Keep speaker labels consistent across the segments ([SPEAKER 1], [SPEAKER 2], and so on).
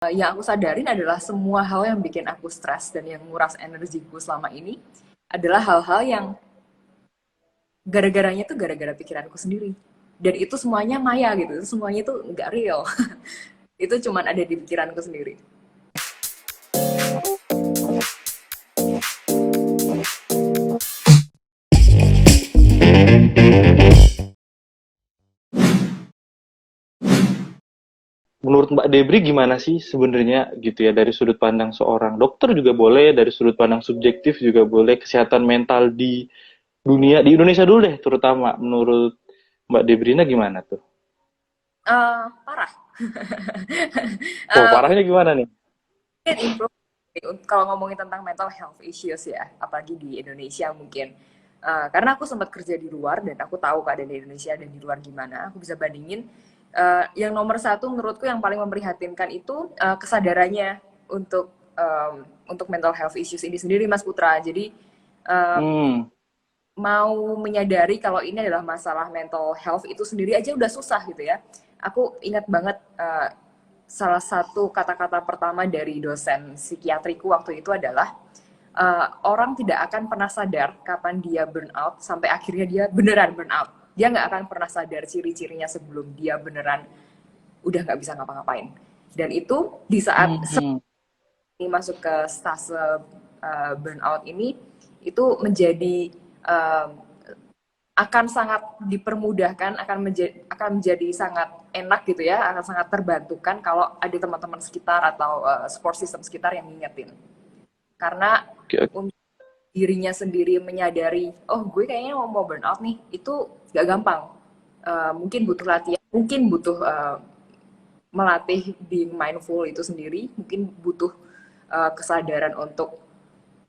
[SPEAKER 1] Yang aku sadarin adalah semua hal yang bikin aku stres dan yang nguras energiku selama ini adalah hal-hal yang gara-garanya tuh gara-gara pikiranku sendiri. Dan itu semuanya maya gitu, itu semuanya itu nggak real. Itu cuman ada di pikiranku sendiri.
[SPEAKER 2] Menurut Mbak Debri gimana sih sebenarnya gitu ya dari sudut pandang seorang dokter juga boleh, dari sudut pandang subjektif juga boleh, kesehatan mental di dunia di Indonesia dulu deh terutama menurut Mbak Debrina gimana tuh?
[SPEAKER 1] Parah.
[SPEAKER 2] Oh,
[SPEAKER 1] Mungkin
[SPEAKER 2] parahnya gimana nih?
[SPEAKER 1] improve kalau ngomongin tentang mental health issues ya, apalagi di Indonesia mungkin. Karena aku sempat kerja di luar dan aku tahu keadaan di Indonesia dan di luar gimana, aku bisa bandingin. Yang nomor satu menurutku yang paling memprihatinkan itu kesadarannya untuk untuk mental health issues ini sendiri, Mas Putra. Jadi uh,
[SPEAKER 2] Hmm,
[SPEAKER 1] mau menyadari kalau ini adalah masalah mental health itu sendiri aja udah susah gitu ya. Aku ingat banget salah satu kata-kata pertama dari dosen psikiatriku waktu itu adalah orang tidak akan pernah sadar kapan dia burnout sampai akhirnya dia beneran burnout. Dia nggak akan pernah sadar ciri-cirinya sebelum dia beneran udah nggak bisa ngapa-ngapain. Dan itu di saat
[SPEAKER 2] hmm,
[SPEAKER 1] ini masuk ke stase burnout ini itu menjadi uh, akan sangat dipermudahkan, akan menjadi sangat enak gitu ya, akan sangat terbantukan kalau ada teman-teman sekitar atau support system sekitar yang ngingetin. Karena
[SPEAKER 2] oke, oke.
[SPEAKER 1] untuk dirinya sendiri menyadari, oh gue kayaknya mau burnout nih, itu gak gampang. Mungkin butuh latihan, mungkin butuh melatih being mindful itu sendiri, mungkin butuh kesadaran untuk,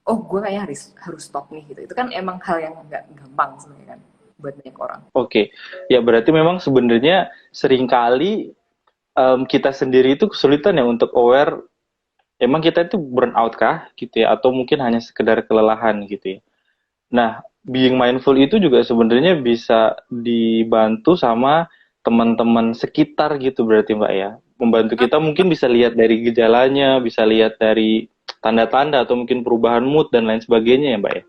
[SPEAKER 1] oh gue kayaknya harus harus stop nih gitu. Itu kan emang hal yang nggak gampang sebenarnya kan buat banyak orang.
[SPEAKER 2] Oke. Ya berarti memang sebenarnya seringkali kita sendiri itu kesulitan ya untuk aware emang kita itu burnout kah gitu ya atau mungkin hanya sekedar kelelahan gitu ya. Nah, being mindful itu juga sebenarnya bisa dibantu sama teman-teman sekitar gitu berarti Mbak ya. Membantu kita mungkin bisa lihat dari gejalanya, bisa lihat dari tanda-tanda atau mungkin perubahan mood dan lain sebagainya ya Mbak ya.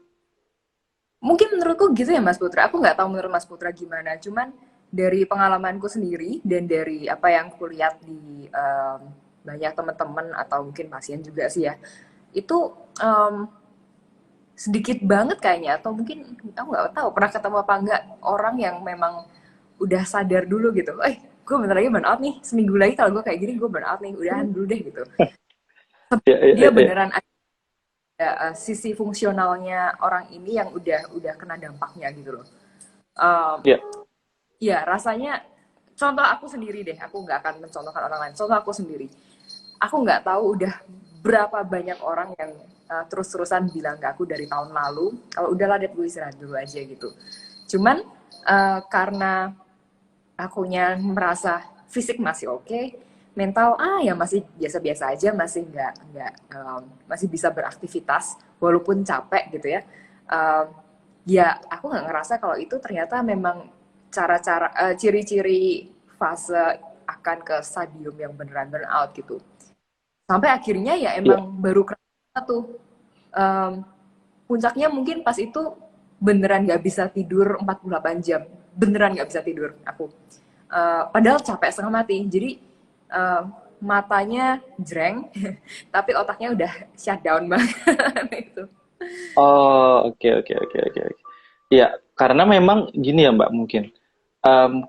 [SPEAKER 1] Mungkin menurutku gitu ya Mas Putra. Aku nggak tahu menurut Mas Putra gimana. Cuman dari pengalamanku sendiri dan dari apa yang aku lihat di banyak teman-teman atau mungkin pasien juga sih ya. Itu sedikit banget kayaknya atau mungkin aku nggak tahu pernah ketemu apa enggak orang yang memang udah sadar dulu gitu. Gue bentar lagi burn out nih. Seminggu lagi kalau gue kayak gini gue burn out nih. Udahan dulu deh gitu.
[SPEAKER 2] Ya, ya,
[SPEAKER 1] Dia
[SPEAKER 2] ya,
[SPEAKER 1] beneran ada sisi fungsionalnya orang ini yang udah kena dampaknya gitu loh. Um,
[SPEAKER 2] ya.
[SPEAKER 1] Ya, rasanya contoh aku sendiri deh, aku nggak akan mencontohkan orang lain. Contoh aku sendiri, aku nggak tahu udah berapa banyak orang yang terus-terusan bilang ke aku dari tahun lalu, kalau udahlah deh gue istirahat dulu aja gitu. Cuman karena akunya merasa fisik masih oke, mental ya masih biasa-biasa aja, masih nggak masih bisa beraktivitas walaupun capek gitu ya. Um, ya aku nggak ngerasa kalau itu ternyata memang cara-cara ciri-ciri fase akan ke stadium yang beneran burnout gitu. Sampai akhirnya ya
[SPEAKER 2] Ya.
[SPEAKER 1] emang baru kerasa tuh um, puncaknya mungkin pas itu beneran nggak bisa tidur 48 jam, beneran nggak bisa tidur aku. Padahal capek setengah mati, jadi uh, matanya jreng, tapi otaknya udah shutdown banget itu.
[SPEAKER 2] Oh, oke, oke, oke, oke, oke. Iya, karena memang gini ya Mbak mungkin.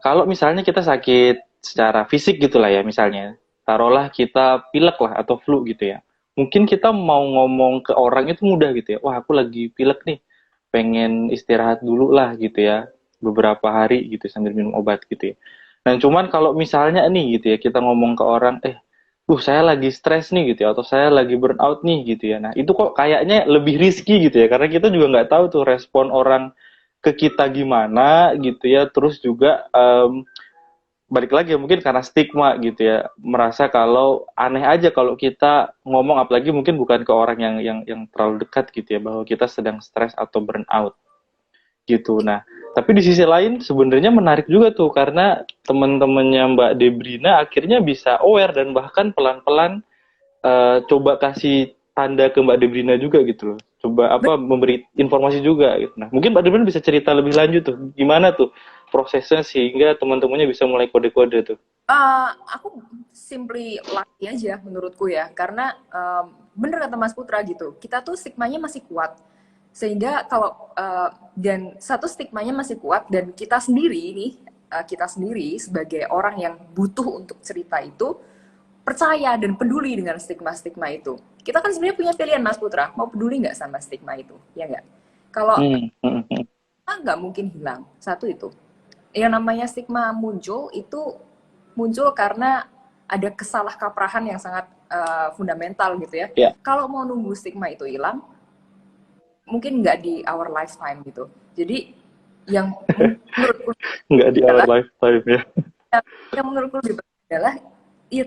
[SPEAKER 2] Kalau misalnya kita sakit secara fisik gitulah ya misalnya, taruhlah kita pilek lah atau flu gitu ya. Mungkin kita mau ngomong ke orang itu mudah gitu ya. Wah, aku lagi pilek nih, pengen istirahat dulu lah gitu ya, beberapa hari gitu sambil minum obat gitu ya. Nah, cuman kalau misalnya nih gitu ya, kita ngomong ke orang, saya lagi stres nih gitu ya, atau saya lagi burnout nih gitu ya. Nah, itu kok kayaknya lebih risky gitu ya, karena kita juga nggak tahu tuh respon orang ke kita gimana gitu ya. Terus juga balik lagi ya mungkin karena stigma gitu ya, merasa kalau aneh aja kalau kita ngomong, apalagi mungkin bukan ke orang yang terlalu dekat gitu ya, bahwa kita sedang stres atau burnout gitu. Nah, tapi di sisi lain sebenarnya menarik juga tuh karena teman-temannya Mbak Debrina akhirnya bisa aware dan bahkan pelan-pelan coba kasih tanda ke Mbak Debrina juga gitu loh. Coba apa memberi informasi juga gitu. Nah, mungkin Mbak Debrina bisa cerita lebih lanjut tuh, gimana tuh prosesnya sehingga teman-temannya bisa mulai kode-kode tuh.
[SPEAKER 1] Aku simply lucky aja menurutku ya, karena bener kata Mas Putra gitu, kita tuh stigmanya masih kuat, sehingga kalau dan satu stigmanya masih kuat dan kita sendiri nih, kita sendiri sebagai orang yang butuh untuk cerita itu percaya dan peduli dengan stigma-stigma itu. Kita kan sebenarnya punya pilihan Mas Putra, mau peduli nggak sama stigma itu, ya nggak? Kalau
[SPEAKER 2] Hmm, hmm, hmm.
[SPEAKER 1] nggak mungkin hilang, satu itu. Yang namanya stigma muncul itu muncul karena ada kesalah kaprahan yang sangat fundamental gitu ya.
[SPEAKER 2] Ya,
[SPEAKER 1] Kalau mau nunggu stigma itu hilang, mungkin nggak di our lifetime gitu. Jadi yang menurutku
[SPEAKER 2] nggak di our
[SPEAKER 1] adalah
[SPEAKER 2] lifetime ya.
[SPEAKER 1] yang menurutku lebih penting adalah ya,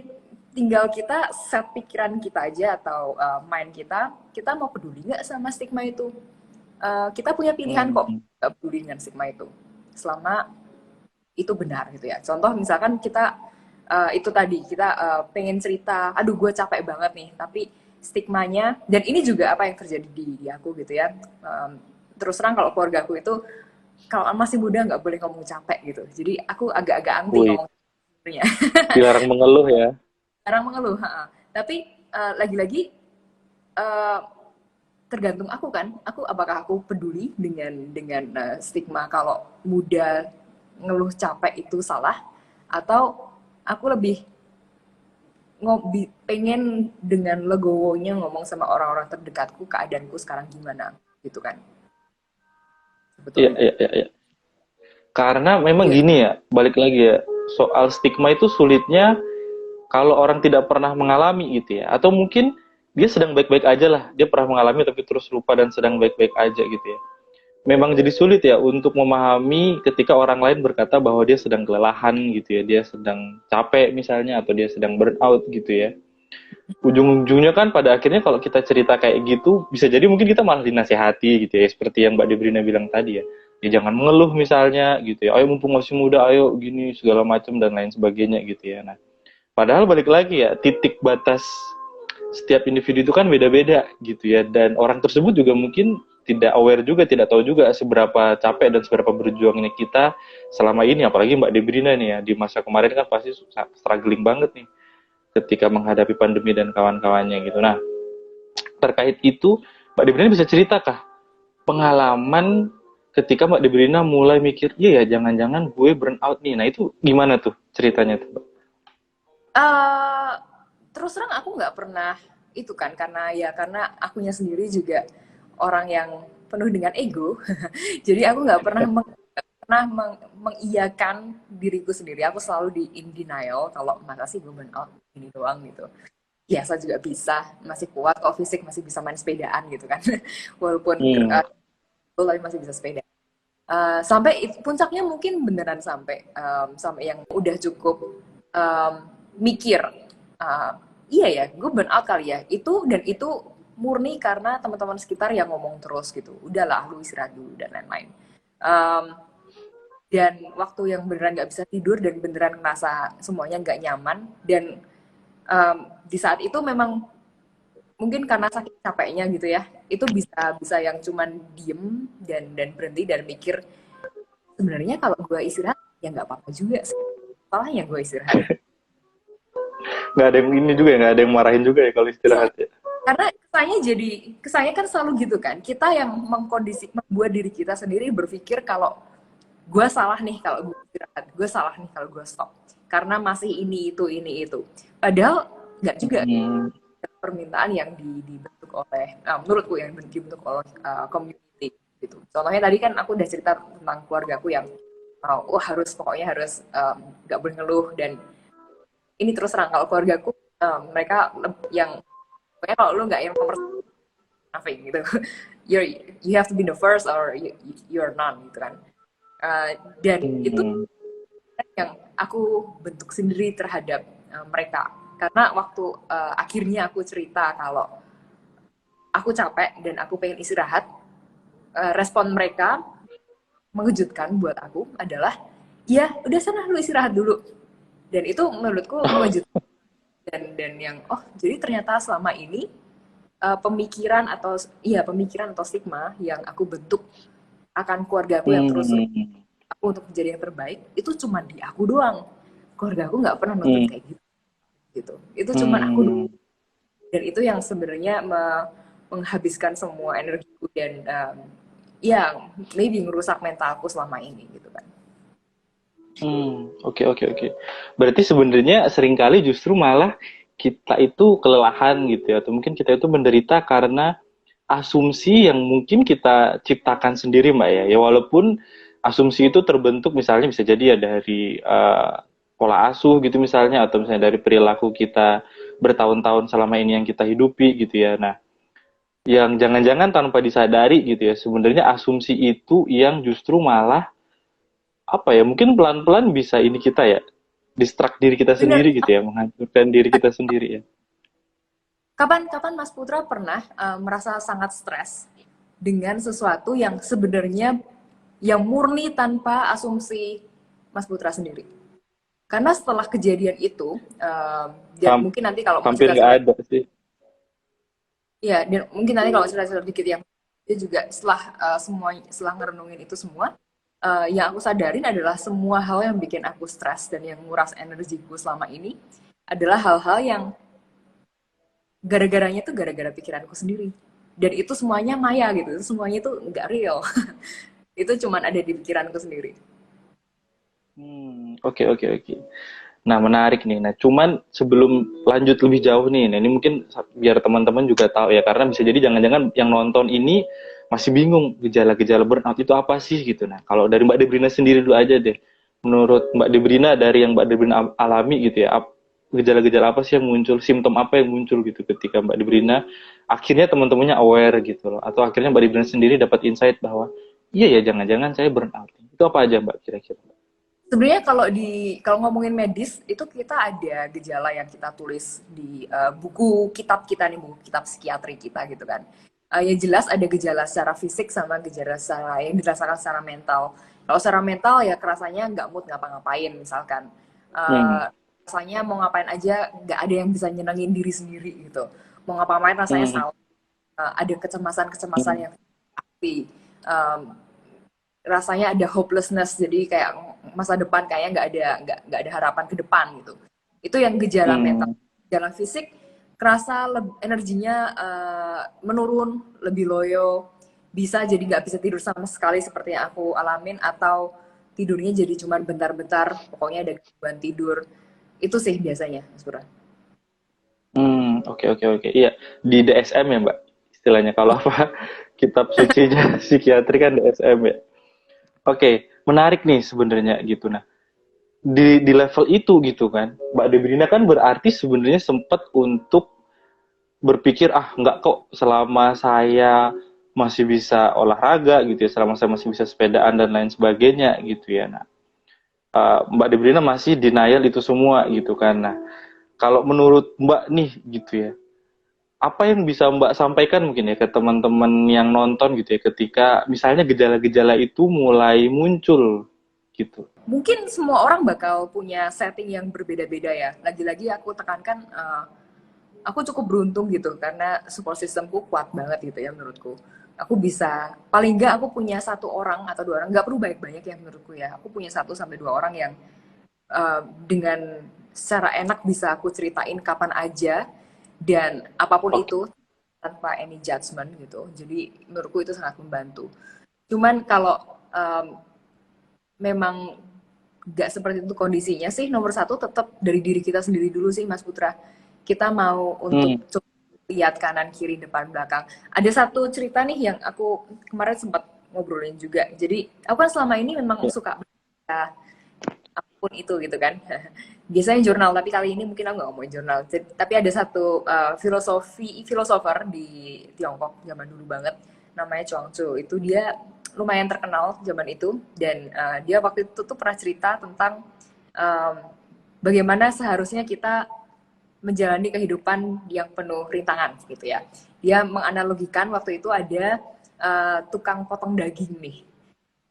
[SPEAKER 1] tinggal kita set pikiran kita aja atau mind kita mau peduli nggak sama stigma itu. Kita punya pilihan kok
[SPEAKER 2] Hmm,
[SPEAKER 1] nggak peduli dengan stigma itu selama itu benar gitu ya. Contoh misalkan kita itu tadi kita pengen cerita, aduh gue capek banget nih, tapi stigmanya dan ini juga apa yang terjadi di aku gitu ya. Terus terang kalau keluarga aku itu kalau masih muda nggak boleh ngomong capek gitu. Jadi aku agak-agak anti
[SPEAKER 2] wih,
[SPEAKER 1] ngomong sebenarnya.
[SPEAKER 2] dilarang mengeluh ya.
[SPEAKER 1] Jarang mengeluh, ha. Tapi lagi-lagi eh, tergantung aku kan. Aku apakah aku peduli dengan stigma kalau muda ngeluh capek itu salah, atau aku lebih pengen dengan legowonya ngomong sama orang-orang terdekatku keadaanku sekarang gimana gitu kan
[SPEAKER 2] Iya,
[SPEAKER 1] sebetulnya.
[SPEAKER 2] iya, iya, iya. Karena memang
[SPEAKER 1] Iya.
[SPEAKER 2] gini ya, balik lagi ya, soal stigma itu sulitnya kalau orang tidak pernah mengalami gitu ya, atau mungkin dia sedang baik-baik aja lah, dia pernah mengalami tapi terus lupa dan sedang baik-baik aja gitu ya. Memang jadi sulit ya untuk memahami ketika orang lain berkata bahwa dia sedang kelelahan gitu ya, dia sedang capek misalnya, atau dia sedang burnout gitu ya. Ujung-ujungnya kan pada akhirnya kalau kita cerita kayak gitu, bisa jadi mungkin kita malah dinasehati gitu ya, seperti yang Mbak Debrina bilang tadi ya. Ya jangan mengeluh misalnya gitu ya, ayo mumpung masih muda, ayo gini segala macam dan lain sebagainya gitu ya. Nah, padahal balik lagi ya, titik batas setiap individu itu kan beda-beda gitu ya, dan orang tersebut juga mungkin tidak aware juga, tidak tahu juga seberapa capek dan seberapa berjuangnya kita selama ini, apalagi Mbak Debrina nih ya, di masa kemarin kan pasti struggling banget nih ketika menghadapi pandemi dan kawan-kawannya gitu. Nah, terkait itu Mbak Debrina bisa ceritakah pengalaman ketika Mbak Debrina mulai mikir, iya ya jangan-jangan gue burn out nih. Nah itu gimana tuh ceritanya tuh Mbak?
[SPEAKER 1] Eh, terus terang aku nggak pernah itu kan karena akunya sendiri juga orang yang penuh dengan ego. Jadi aku nggak pernah mengiyakan diriku sendiri. Aku selalu in denial kalau masa sih gue burn out ini doang gitu. Biasa juga bisa, masih kuat kok fisik, masih bisa main sepedaan gitu kan. Walaupun
[SPEAKER 2] Hmm,
[SPEAKER 1] tapi masih bisa sepeda. Sampai puncaknya mungkin beneran sampai yang udah cukup um, mikir, uh, iya ya, gue burn out kali ya. Itu murni karena teman-teman sekitar yang ngomong terus gitu. Udahlah, lu istirahat dulu dan lain-lain. Um, dan waktu yang beneran nggak bisa tidur dan beneran ngerasa semuanya nggak nyaman dan di saat itu memang mungkin karena saking capeknya gitu ya, itu bisa bisa yang cuman diem dan berhenti dan mikir, sebenarnya kalau gue istirahat ya nggak apa-apa juga sih, salahnya gue istirahat.
[SPEAKER 2] nggak ada yang ini juga ya, nggak ada yang marahin juga ya kalau
[SPEAKER 1] Iya,
[SPEAKER 2] istirahat ya.
[SPEAKER 1] karena kesannya kan selalu gitu kan, kita yang membuat diri kita sendiri berpikir kalau gue salah nih kalau gue istirahat, gue salah nih kalau gue stop karena masih ini itu, padahal nggak juga.
[SPEAKER 2] Hmm,
[SPEAKER 1] Permintaan yang dibentuk oleh menurutku yang dibentuk oleh community gitu. Contohnya tadi kan aku udah cerita tentang keluargaku yang wah harus pokoknya harus nggak boleh ngeluh, dan ini terus terang kalau keluargaku mereka yang pokoknya kalau lu nggak yang nomor nothing gitu, you have to be the first or you're none gitu kan. Dan itu
[SPEAKER 2] hmm,
[SPEAKER 1] yang aku bentuk sendiri terhadap mereka, karena waktu akhirnya aku cerita kalau aku capek dan aku pengen istirahat, respon mereka mengejutkan buat aku adalah, ya udah sana lu istirahat dulu, dan itu menurutku mengejutkan dan yang oh jadi ternyata selama ini pemikiran atau stigma yang aku bentuk akan keluarga aku yang terus
[SPEAKER 2] Hmm.
[SPEAKER 1] aku untuk menjadi yang terbaik itu cuma di aku doang. Keluarga aku nggak pernah nuntut
[SPEAKER 2] Hmm.
[SPEAKER 1] kayak gitu. Itu cuma aku doang.
[SPEAKER 2] Hmm.
[SPEAKER 1] Dan itu yang sebenarnya menghabiskan semua energiku dan ya maybe ngerusak mentalku selama ini gitu kan.
[SPEAKER 2] Oke, oke, oke. Berarti sebenarnya seringkali justru malah kita itu kelelahan gitu ya, atau mungkin kita itu menderita karena asumsi yang mungkin kita ciptakan sendiri, Mbak ya. Ya walaupun asumsi itu terbentuk misalnya bisa jadi ya dari pola asuh gitu misalnya, atau misalnya dari perilaku kita bertahun-tahun selama ini yang kita hidupi gitu ya. Nah, yang jangan-jangan tanpa disadari gitu ya, sebenarnya asumsi itu yang justru malah apa ya, mungkin pelan-pelan bisa ini kita ya, distract diri kita
[SPEAKER 1] Bener.
[SPEAKER 2] sendiri gitu ya, menghancurkan diri kita sendiri ya.
[SPEAKER 1] Kapan Mas Putra pernah merasa sangat stres dengan sesuatu yang sebenarnya yang murni tanpa asumsi Mas Putra sendiri? Karena setelah kejadian itu, dan
[SPEAKER 2] Ham-
[SPEAKER 1] mungkin nanti kalau mau
[SPEAKER 2] Hampir nggak
[SPEAKER 1] cerita-cerita,
[SPEAKER 2] ada sih.
[SPEAKER 1] ya, dan mungkin nanti kalau cerita-cerita dikit yang dia juga setelah ngerenungin itu semua, yang aku sadarin adalah semua hal yang bikin aku stres dan yang nguras energiku selama ini adalah hal-hal yang gara-garanya tuh gara-gara pikiranku sendiri. Dan itu semuanya maya gitu, itu semuanya tuh nggak real. Itu cuman ada di pikiranku sendiri.
[SPEAKER 2] Oke, oke, oke. Nah, menarik nih. Nah, cuman sebelum lanjut lebih jauh nih, nah ini mungkin biar teman-teman juga tahu ya, karena bisa jadi jangan-jangan yang nonton ini masih bingung gejala-gejala burnout itu apa sih gitu. Nah, kalau dari Mbak Debrina sendiri dulu aja deh. Menurut Mbak Debrina, dari yang Mbak Debrina alami gitu ya, gejala-gejala apa sih yang muncul, simptom apa yang muncul gitu ketika Mbak Debrina akhirnya teman-temannya aware gitu loh, atau akhirnya Mbak Debrina sendiri dapat insight bahwa iya ya jangan-jangan saya burnout. Itu apa aja Mbak kira-kira?
[SPEAKER 1] Sebenarnya kalau ngomongin medis itu kita ada gejala yang kita tulis di buku kitab kita nih, buku kitab psikiatri kita gitu kan. Yang jelas ada gejala secara fisik sama gejala secara yang dirasakan secara mental. Kalau secara mental ya kerasanya nggak mood ngapa-ngapain misalkan.
[SPEAKER 2] Hmm.
[SPEAKER 1] Rasanya mau ngapain aja nggak ada yang bisa nyenengin diri sendiri gitu. Mau ngapain rasanya
[SPEAKER 2] Hmm.
[SPEAKER 1] salah. Ada kecemasan-kecemasan
[SPEAKER 2] Hmm.
[SPEAKER 1] yang pasti. Rasanya ada hopelessness, jadi kayak masa depan kayaknya nggak ada harapan ke depan gitu. Itu yang gejala mental.
[SPEAKER 2] Hmm.
[SPEAKER 1] Gejala fisik kerasa energinya menurun, lebih loyo, bisa jadi nggak bisa tidur sama sekali seperti yang aku alamin, atau tidurnya jadi cuma bentar-bentar, pokoknya ada gangguan tidur. Itu sih biasanya, Mas Pura.
[SPEAKER 2] Oke, oke, oke. Iya, di DSM ya, Mbak. Istilahnya kalau apa kitab sucinya psikiatri kan DSM ya. Oke, menarik nih sebenarnya gitu. Nah, di level itu gitu kan, Mbak Debrina kan berarti sebenarnya sempat untuk berpikir ah nggak kok selama saya masih bisa olahraga gitu ya, selama saya masih bisa sepedaan dan lain sebagainya gitu ya. Nah, Mbak Debrina masih denial itu semua gitu kan. Nah, kalau menurut Mbak nih gitu ya, apa yang bisa Mbak sampaikan mungkin ya ke teman-teman yang nonton gitu ya ketika misalnya gejala-gejala itu mulai muncul gitu.
[SPEAKER 1] Mungkin semua orang bakal punya setting yang berbeda-beda ya. Lagi-lagi aku tekankan, aku cukup beruntung gitu karena support systemku kuat banget gitu ya menurutku. Aku bisa, paling nggak aku punya satu orang atau dua orang, nggak perlu banyak-banyak ya menurutku ya. Aku punya satu sampai dua orang yang dengan secara enak bisa aku ceritain kapan aja dan apapun
[SPEAKER 2] Oke.
[SPEAKER 1] itu tanpa any judgment gitu. Jadi menurutku itu sangat membantu. Cuman kalau memang nggak seperti itu kondisinya sih, nomor satu tetap dari diri kita sendiri dulu sih Mas Putra. Kita mau
[SPEAKER 2] Hmm.
[SPEAKER 1] untuk coba lihat kanan kiri depan belakang. Ada satu cerita nih yang aku kemarin sempat ngobrolin juga. Jadi aku kan selama ini memang
[SPEAKER 2] Ya.
[SPEAKER 1] suka baca apapun itu gitu kan. Biasanya jurnal, tapi kali ini mungkin aku nggak ngomongin jurnal. Tapi ada satu filosofer di Tiongkok zaman dulu banget, namanya Chuang Tzu. Itu dia lumayan terkenal zaman itu, dan dia waktu itu tuh pernah cerita tentang um, bagaimana seharusnya kita menjalani kehidupan yang penuh rintangan gitu ya. Dia menganalogikan waktu itu ada tukang potong daging nih.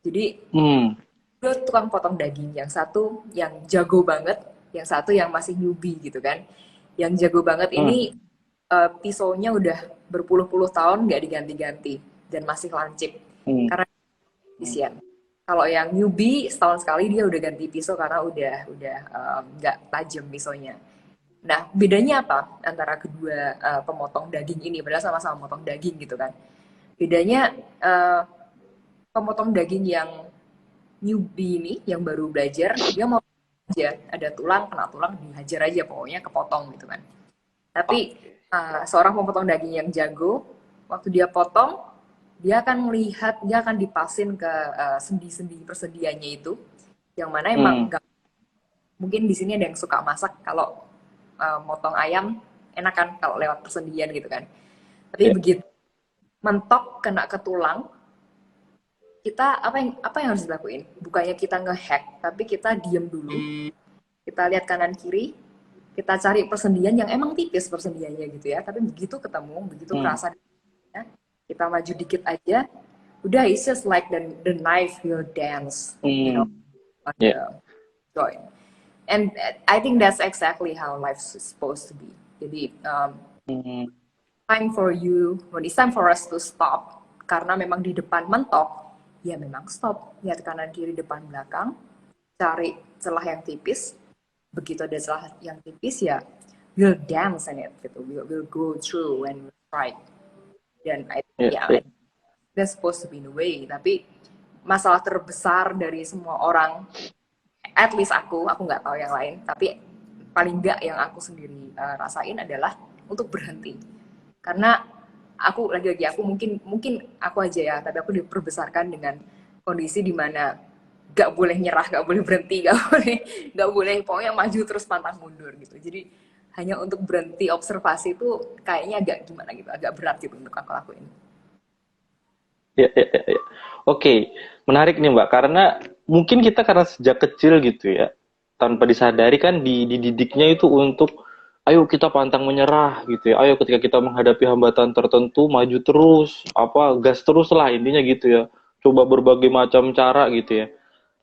[SPEAKER 1] Jadi
[SPEAKER 2] Hmm.
[SPEAKER 1] dua tukang potong daging, yang satu yang jago banget, yang satu yang masih newbie gitu kan. Yang jago banget
[SPEAKER 2] Hmm.
[SPEAKER 1] ini pisaunya udah berpuluh-puluh tahun nggak diganti-ganti dan masih lancip
[SPEAKER 2] Hmm.
[SPEAKER 1] karena
[SPEAKER 2] Hmm.
[SPEAKER 1] efisien. Kalau yang newbie setahun sekali dia udah ganti pisau karena udah nggak tajam pisaunya. Nah, bedanya apa antara kedua pemotong daging ini? Padahal sama-sama motong daging gitu kan. Bedanya pemotong daging yang newbie ini, yang baru belajar, dia mau aja ada tulang, kena tulang dihajar aja pokoknya kepotong gitu kan. Tapi
[SPEAKER 2] Oke.
[SPEAKER 1] seorang pemotong daging yang jago, waktu dia potong, dia akan melihat, dia akan dipasin ke sendi-sendi persendiannya itu, yang mana emang
[SPEAKER 2] Hmm.
[SPEAKER 1] gak, mungkin di sini ada yang suka masak, kalau motong ayam enak kan kalau lewat persendian gitu kan. Tapi
[SPEAKER 2] Ya.
[SPEAKER 1] begitu mentok kena ke tulang, kita apa yang harus dilakuin? Bukannya kita ngehack, tapi kita diem dulu, kita lihat kanan kiri, kita cari persendian yang emang tipis persendiannya gitu ya. Tapi begitu ketemu, begitu
[SPEAKER 2] Hmm.
[SPEAKER 1] kerasa, kita maju dikit aja, udah it's just like the knife will dance, you know,
[SPEAKER 2] Hmm.
[SPEAKER 1] on
[SPEAKER 2] Ya.
[SPEAKER 1] the joint. And I think that's exactly how life's supposed to be. Jadi
[SPEAKER 2] Hmm.
[SPEAKER 1] time for you, when it's time for us to stop, karena memang di depan mentok, ya memang stop, lihat kanan kiri depan belakang, cari celah yang tipis, begitu ada celah yang tipis ya we'll dance in it gitu, we'll go through and we'll try. Dan
[SPEAKER 2] Ya.
[SPEAKER 1] ya
[SPEAKER 2] Ya.
[SPEAKER 1] that's supposed to be in a way, tapi masalah terbesar dari semua orang, at least aku nggak tahu yang lain, tapi paling nggak yang aku sendiri rasain adalah untuk berhenti. Karena aku lagi-lagi, aku mungkin mungkin aku aja ya, tapi aku diperbesarkan dengan kondisi di mana gak boleh nyerah, gak boleh berhenti, gak boleh pokoknya maju terus pantang mundur gitu. Jadi hanya untuk berhenti observasi itu kayaknya agak gimana gitu, agak berat gitu untuk aku lakuin.
[SPEAKER 2] Ya, ya, ya, ya. Oke, menarik nih Mbak, karena mungkin kita karena sejak kecil gitu ya, tanpa disadari kan dididiknya itu untuk, ayo kita pantang menyerah gitu ya, ayo ketika kita menghadapi hambatan tertentu, maju terus, apa, gas terus lah intinya gitu ya, coba berbagai macam cara gitu ya.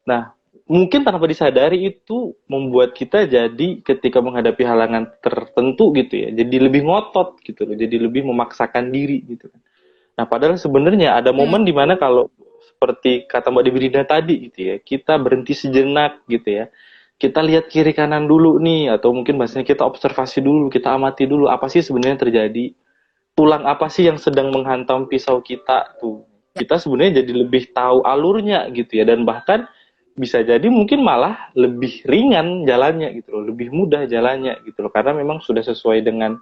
[SPEAKER 2] Nah, mungkin tanpa disadari itu membuat kita jadi ketika menghadapi halangan tertentu gitu ya, jadi lebih ngotot gitu loh, jadi lebih memaksakan diri gitu kan. Nah, padahal sebenarnya ada
[SPEAKER 1] Hmm.
[SPEAKER 2] momen di mana kalau seperti kata Mbak Debrina tadi gitu ya, kita berhenti sejenak gitu ya. Kita lihat kiri kanan dulu nih, atau mungkin bahasanya kita observasi dulu, kita amati dulu apa sih sebenarnya terjadi. Tulang apa sih yang sedang menghantam pisau kita tuh.
[SPEAKER 1] Ya.
[SPEAKER 2] Kita sebenarnya jadi lebih tahu alurnya gitu ya, dan bahkan bisa jadi mungkin malah lebih ringan jalannya gitu loh, lebih mudah jalannya gitu loh, karena memang sudah sesuai dengan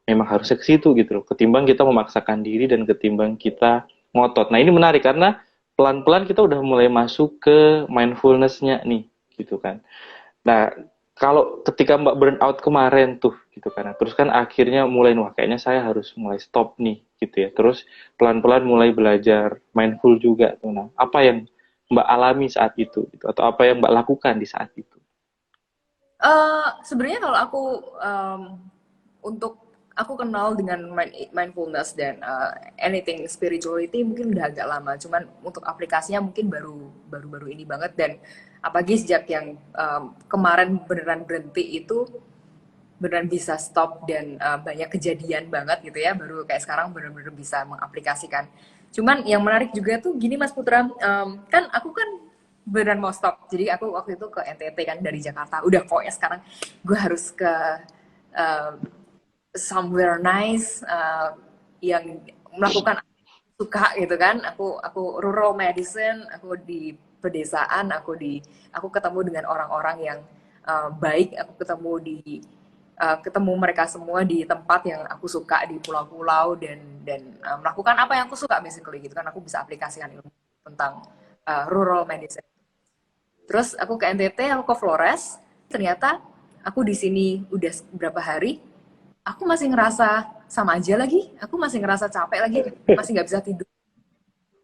[SPEAKER 2] memang harusnya ke situ gitu loh. Ketimbang kita memaksakan diri dan ketimbang kita ngotot. Nah, ini menarik karena pelan-pelan kita udah mulai masuk ke mindfulness-nya nih, gitu kan. Nah, kalau ketika Mbak burn out kemarin tuh, gitu kan. Terus kan akhirnya mulai, wah kayaknya saya harus mulai stop nih, gitu ya. Terus pelan-pelan mulai belajar mindful juga tuh. Nah, apa yang Mbak alami saat itu, gitu? Atau apa yang Mbak lakukan di saat itu?
[SPEAKER 1] Sebenarnya kalau aku untuk aku kenal dengan mindfulness dan anything spirituality mungkin udah agak lama, cuman untuk aplikasinya mungkin baru ini banget. Dan apalagi sejak yang kemarin beneran berhenti itu, beneran bisa stop dan banyak kejadian banget gitu ya, baru kayak sekarang bener-bener bisa mengaplikasikan. Cuman yang menarik juga tuh gini Mas Putra, kan aku kan beneran mau stop, jadi aku waktu itu ke NTT kan dari Jakarta, udah pokoknya sekarang gue harus ke uh, somewhere nice, yang melakukan suka gitu kan. Aku rural medicine, aku di pedesaan, aku ketemu dengan orang-orang yang baik, aku ketemu mereka semua di tempat yang aku suka di pulau-pulau, dan melakukan apa yang aku suka basically gitu kan. Aku bisa aplikasikan ilmu tentang rural medicine. Terus aku ke NTT, aku ke Flores, ternyata aku di sini udah berapa hari, aku masih ngerasa sama aja lagi, aku masih ngerasa capek lagi, masih nggak bisa tidur,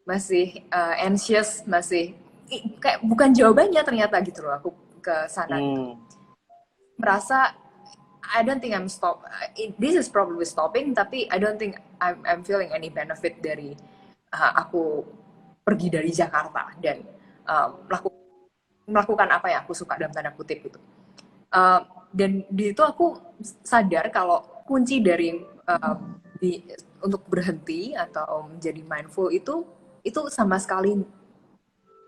[SPEAKER 1] masih anxious, masih kayak bukan jawabannya ternyata gitu loh. Aku ke sana gitu,
[SPEAKER 2] Hmm.
[SPEAKER 1] merasa I don't think I'm stop. This is probably stopping, tapi I don't think I'm feeling any benefit dari aku pergi dari Jakarta dan melakukan apa yang aku suka dalam tanda kutip gitu. dan di itu aku sadar kalau kunci dari untuk berhenti atau menjadi mindful itu sama sekali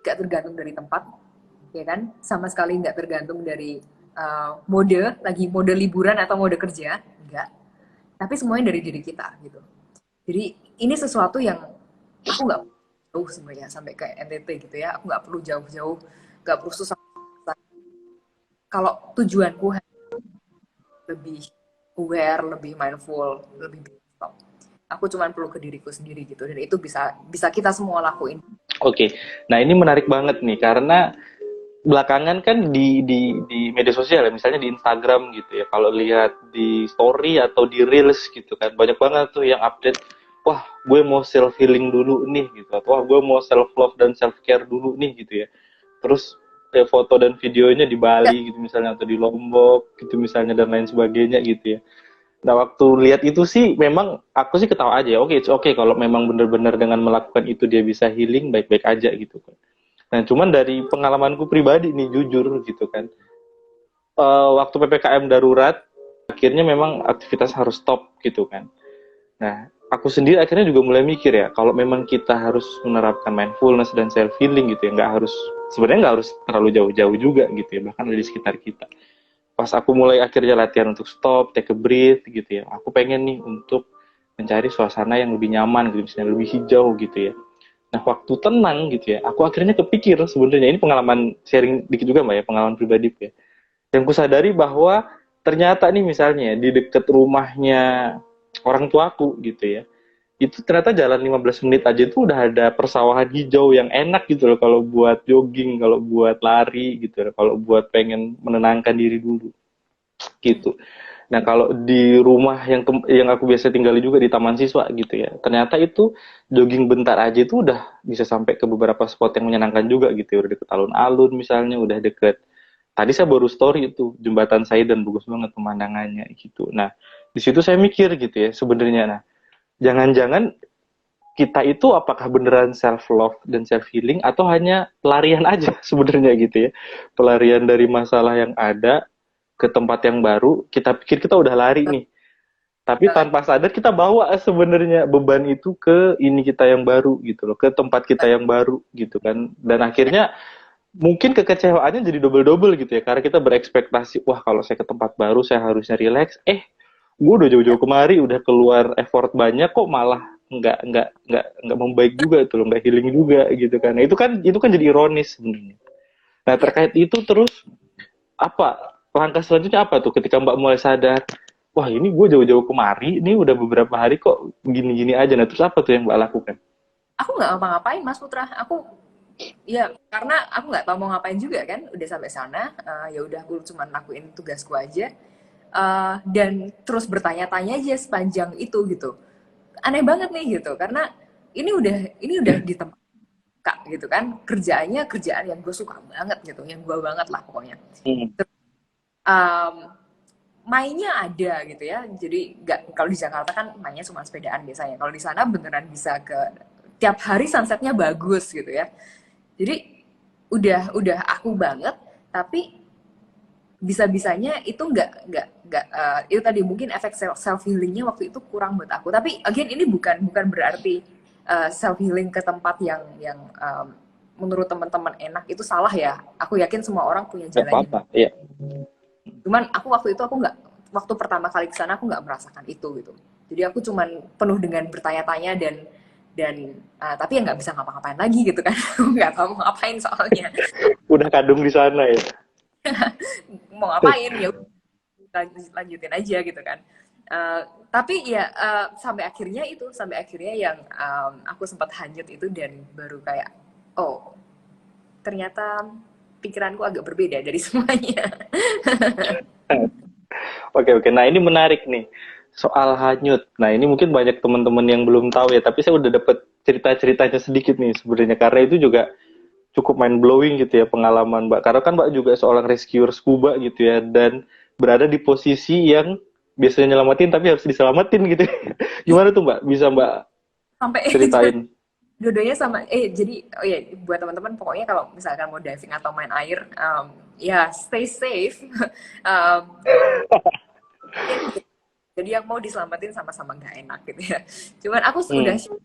[SPEAKER 1] nggak tergantung dari tempat, ya kan? Sama sekali nggak tergantung dari mode liburan atau mode kerja, enggak. Tapi semuanya dari diri kita gitu. Jadi ini sesuatu yang aku nggak jauh sebenarnya sampai ke NTT gitu ya. Aku nggak perlu jauh-jauh, nggak perlu susah. Kalau tujuanku lebih aware, lebih mindful, lebih stop. Aku cuma perlu ke diriku sendiri gitu, dan itu bisa kita semua lakuin.
[SPEAKER 2] Oke, nah ini menarik banget nih karena belakangan kan di media sosial ya, misalnya di Instagram gitu ya, kalau lihat di story atau di reels gitu kan, banyak banget tuh yang update, wah gue mau self healing dulu nih gitu, atau wah gue mau self love dan self care dulu nih gitu ya. Terus foto dan videonya di
[SPEAKER 1] Ya,
[SPEAKER 2] Bali gitu misalnya, atau di Lombok gitu misalnya, dan lain sebagainya gitu ya. Nah, waktu lihat itu sih memang aku sih ketawa aja. Oke, it's okay kalau memang benar-benar dengan melakukan itu dia bisa healing, baik-baik aja gitu kan. Nah, cuman dari pengalamanku pribadi nih, jujur gitu kan. Waktu PPKM darurat, akhirnya memang aktivitas harus stop gitu kan. Nah, aku sendiri akhirnya juga mulai mikir ya, kalau memang kita harus menerapkan mindfulness dan self healing gitu ya, sebenarnya nggak harus terlalu jauh-jauh juga gitu ya, bahkan di sekitar kita. Pas aku mulai akhirnya latihan untuk stop, take a breath gitu ya, aku pengen nih untuk mencari suasana yang lebih nyaman gitu, misalnya lebih hijau gitu ya. Nah, waktu tenang gitu ya, aku akhirnya kepikir sebenarnya, ini pengalaman sharing dikit juga mbak ya, pengalaman pribadi ya. Yang kusadari bahwa ternyata nih misalnya di dekat rumahnya orang tuaku gitu ya, itu ternyata jalan 15 menit aja itu udah ada persawahan hijau yang enak gitu loh, kalau buat jogging, kalau buat lari gitu loh, kalau buat pengen menenangkan diri dulu gitu. Nah, kalau di rumah yang aku biasa tinggali juga di taman siswa gitu ya, ternyata itu jogging bentar aja itu udah bisa sampai ke beberapa spot yang menyenangkan juga gitu ya. Udah deket alun-alun misalnya, udah deket. Tadi saya baru story itu jembatan Saidan, bagus banget pemandangannya gitu. Nah, di situ saya mikir gitu ya sebenarnya. Nah, jangan-jangan kita itu apakah beneran self love dan self healing atau hanya pelarian aja sebenarnya gitu ya. Pelarian dari masalah yang ada ke tempat yang baru, kita pikir kita udah lari nih. Tapi
[SPEAKER 1] banget.
[SPEAKER 2] tanpa sadar kita bawa sebenarnya beban itu ke ini kita yang baru gitu loh, ke tempat kita yang baru gitu kan. Dan akhirnya mungkin kekecewaannya jadi double-double gitu ya, karena kita berekspektasi, wah kalau saya ke tempat baru saya harusnya relax. Gue udah jauh-jauh kemari, udah keluar effort banyak kok malah nggak membaik juga tuh, nggak healing juga gitu kan. Nah, itu kan jadi ironis sebenarnya. Nah,
[SPEAKER 1] Ya,
[SPEAKER 2] terkait itu terus apa langkah selanjutnya apa tuh ketika Mbak mulai sadar, wah ini gue jauh-jauh kemari, ini udah beberapa hari kok gini-gini aja. Nah, terus apa tuh yang Mbak lakukan?
[SPEAKER 1] aku nggak ngapa-ngapain Mas Putra. Ya karena aku nggak tahu mau ngapain juga kan. Udah sampai sana, ya udah aku cuma lakuin tugasku aja. Dan terus bertanya-tanya aja sepanjang itu gitu. Aneh banget nih gitu, karena ini udah di tempat kak gitu kan, kerjaannya kerjaan yang gue suka banget gitu, yang gue banget lah pokoknya.
[SPEAKER 2] Hmm.
[SPEAKER 1] um, Mainnya ada gitu ya, jadi nggak, kalau di Jakarta kan mainnya cuma sepedaan biasanya, kalau di sana beneran bisa ke tiap hari sunsetnya bagus gitu ya. Jadi udah aku banget, tapi bisa-bisanya itu nggak itu tadi mungkin efek self healingnya waktu itu kurang buat aku. Tapi again ini bukan berarti self healing ke tempat yang menurut teman-teman enak itu salah ya. Aku yakin semua orang punya
[SPEAKER 2] Gak
[SPEAKER 1] jalannya.
[SPEAKER 2] apa-apa, ya.
[SPEAKER 1] Cuman aku waktu itu waktu pertama kali ke sana aku nggak merasakan itu gitu. Jadi aku cuman penuh dengan bertanya-tanya dan tapi ya nggak bisa ngapa-ngapain lagi gitu kan. Aku nggak tahu mau ngapain soalnya.
[SPEAKER 2] Udah kadung di sana ya.
[SPEAKER 1] Mau ngapain ya lanjutin aja gitu kan. Tapi ya sampai akhirnya yang aku sempat hanyut itu, dan baru kayak oh ternyata pikiranku agak berbeda dari semuanya.
[SPEAKER 2] Oke, oke. Nah, ini menarik nih. Soal hanyut. Nah, ini mungkin banyak teman-teman yang belum tahu ya, tapi saya udah dapet cerita-ceritanya sedikit nih sebenarnya, karena itu juga cukup mind blowing gitu ya pengalaman Mbak. Karena kan Mbak juga seorang rescuer scuba gitu ya, dan berada di posisi yang biasanya nyelamatin tapi harus diselamatin gitu. Gimana tuh Mbak? Bisa Mbak
[SPEAKER 1] Sampai itu
[SPEAKER 2] ceritain?
[SPEAKER 1] dua-duanya sama. Jadi oh ya, buat teman-teman pokoknya kalau misalkan mau diving atau main air, ya stay safe. um, jadi yang mau diselamatin sama-sama nggak enak gitu ya. Cuman aku udah
[SPEAKER 2] Hmm.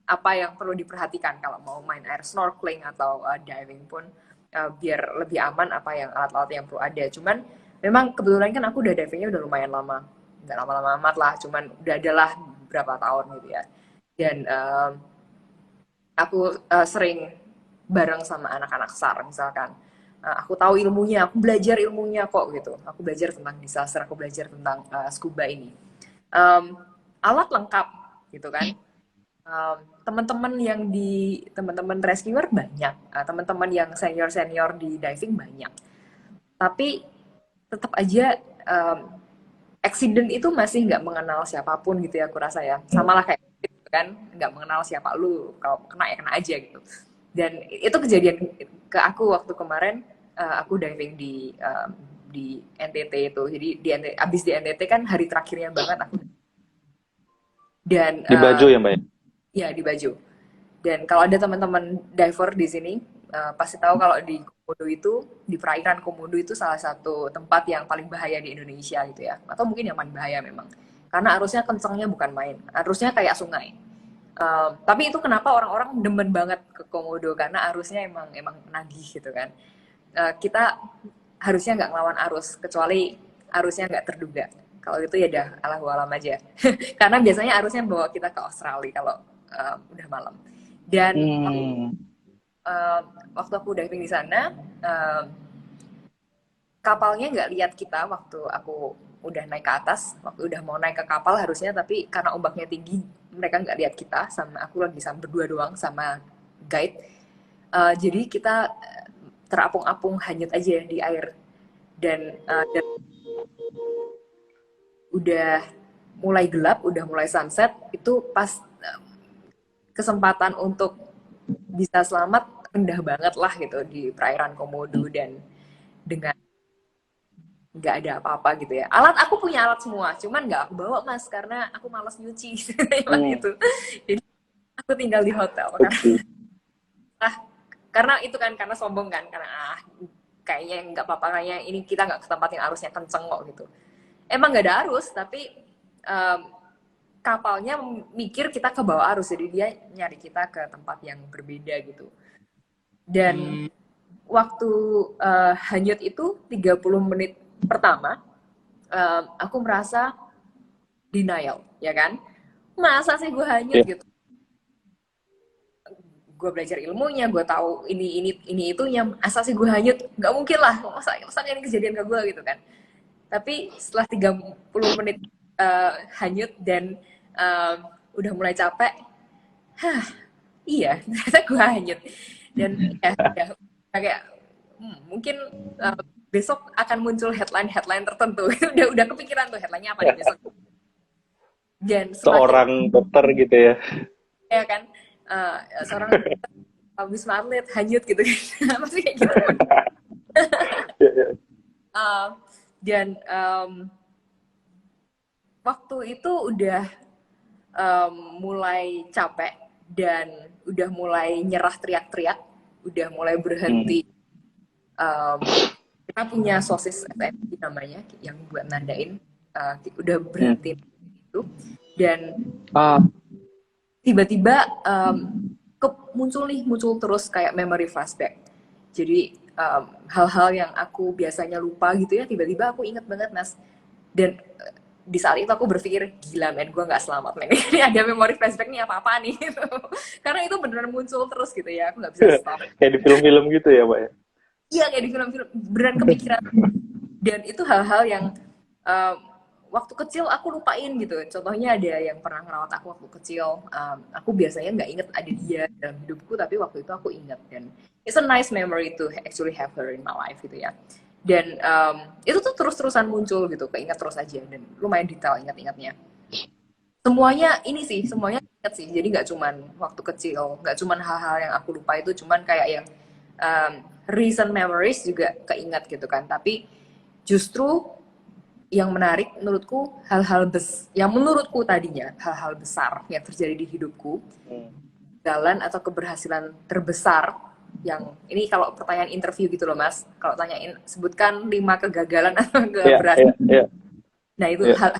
[SPEAKER 1] apa yang perlu diperhatikan kalau mau main air, snorkeling atau diving pun, biar lebih aman, apa yang alat-alat yang perlu ada. Cuman memang kebetulan kan aku udah divingnya udah lumayan lama, nggak lama-lama amat lah, cuman udah adalah berapa tahun gitu ya. Dan aku sering bareng sama anak-anak SAR misalkan. Aku tahu ilmunya, aku belajar ilmunya kok gitu. Aku belajar tentang disaster, aku belajar tentang scuba ini. Um, Alat lengkap gitu kan. Teman-teman yang di teman-teman rescuer banyak, teman-teman yang senior-senior di diving banyak. Tapi tetap aja accident itu masih nggak mengenal siapapun gitu ya, aku rasa ya. Sama lah kayak gitu kan, nggak mengenal siapa lu, kalau kena ya kena aja gitu. Dan itu kejadian ke aku waktu kemarin, aku diving di NTT itu. Jadi abis di NTT kan hari terakhirnya banget aku. Dan
[SPEAKER 2] Di Bajo ya Mbak ya?
[SPEAKER 1] ya di Bajo. Dan kalau ada teman-teman diver di sini, pasti tahu kalau di Komodo itu, di perairan Komodo itu salah satu tempat yang paling bahaya di Indonesia gitu ya. Atau mungkin yang paling bahaya memang. Karena arusnya kencangnya bukan main. Arusnya kayak sungai. Tapi itu kenapa orang-orang demen banget ke Komodo, karena arusnya emang nagih gitu kan. Kita harusnya nggak ngelawan arus, kecuali arusnya nggak terduga. Kalau itu ya dah alahu alam aja. Karena biasanya arusnya bawa kita ke Australia kalau udah malam. Dan
[SPEAKER 2] Hmm.
[SPEAKER 1] waktu aku diving di sana, kapalnya nggak lihat kita waktu aku udah naik ke atas. Waktu udah mau naik ke kapal harusnya, tapi karena ombaknya tinggi, mereka nggak lihat kita. Sama aku lagi sama berdua doang sama guide. Jadi kita terapung-apung hanyut aja di air. Dan udah mulai gelap, udah mulai sunset, itu pas kesempatan untuk bisa selamat rendah banget lah gitu di perairan Komodo. Dan dengan nggak ada apa-apa gitu ya. Alat aku punya alat semua, cuman nggak aku bawa mas karena aku malas nyuci. Emang
[SPEAKER 2] Hmm.
[SPEAKER 1] itu. Jadi aku tinggal di hotel
[SPEAKER 2] Oke.
[SPEAKER 1] ah, karena itu kan, karena sombong kan, karena kayaknya nggak apa-apa, kayaknya ini kita nggak ke tempat yang arusnya kenceng kok gitu. Emang nggak ada arus, tapi em, kapalnya mikir kita ke bawah arus, jadi dia nyari kita ke tempat yang berbeda gitu. Dan waktu hanyut itu 30 menit pertama, aku merasa denial, ya kan? Masa sih gue hanyut
[SPEAKER 2] Ya.
[SPEAKER 1] gitu? Gue belajar ilmunya, gue tahu ini itunya, masa sih gue hanyut? Nggak mungkin lah, masa ini kejadian ke gue gitu kan? Tapi setelah 30 menit hanyut dan udah mulai capek, iya ternyata gue hanyut. Dan ya kayak mungkin besok akan muncul headline tertentu. Udah kepikiran tuh headline-nya apa nih besok. Dan semakin
[SPEAKER 2] Seorang dokter gitu ya.
[SPEAKER 1] ya kan, seorang Wisma Atlet hanyut gitu kan. Masih kayak gitu.
[SPEAKER 2] Ya, ya.
[SPEAKER 1] Dan waktu itu udah mulai capek dan udah mulai nyerah, teriak-teriak, udah mulai
[SPEAKER 2] Hmm.
[SPEAKER 1] berhenti. Kita punya sosis SNP namanya yang buat nandain, udah berhenti
[SPEAKER 2] Hmm.
[SPEAKER 1] itu. Dan
[SPEAKER 2] Ah,
[SPEAKER 1] tiba-tiba muncul terus kayak memory flashback. Jadi hal-hal yang aku biasanya lupa gitu ya, tiba-tiba aku inget banget mas. Dan di saat itu aku berpikir, gila men, gue nggak selamat men. Ini ada memory flashback nih, apa-apa nih gitu. Karena itu beneran muncul terus gitu ya, aku nggak bisa stop.
[SPEAKER 2] kayak di film-film gitu ya, Mbak ya.
[SPEAKER 1] Iya kayak di film-film, beneran kepikiran. Dan itu hal-hal yang um, waktu kecil aku lupain gitu. Contohnya ada yang pernah ngerawat aku waktu kecil, aku biasanya nggak inget ada dia dalam hidupku, tapi waktu itu aku inget. Dan it's a nice memory to actually have her in my life gitu ya. Dan itu tuh terus-terusan muncul gitu, keinget terus aja, dan lumayan detail ingat-ingatnya. Semuanya ini sih, semuanya inget sih. Jadi nggak cuman waktu kecil, nggak cuman hal-hal yang aku lupa itu, cuman kayak yang recent memories juga keinget gitu kan. Tapi justru yang menarik menurutku, yang menurutku tadinya hal-hal besar yang terjadi di hidupku,
[SPEAKER 2] Hmm.
[SPEAKER 1] kegagalan atau keberhasilan terbesar yang ini kalau pertanyaan interview gitu loh Mas, kalau tanyain sebutkan 5 kegagalan atau
[SPEAKER 2] Iya, iya,
[SPEAKER 1] keberhasilan.
[SPEAKER 2] iya,
[SPEAKER 1] Nah itu
[SPEAKER 2] iya.
[SPEAKER 1] hal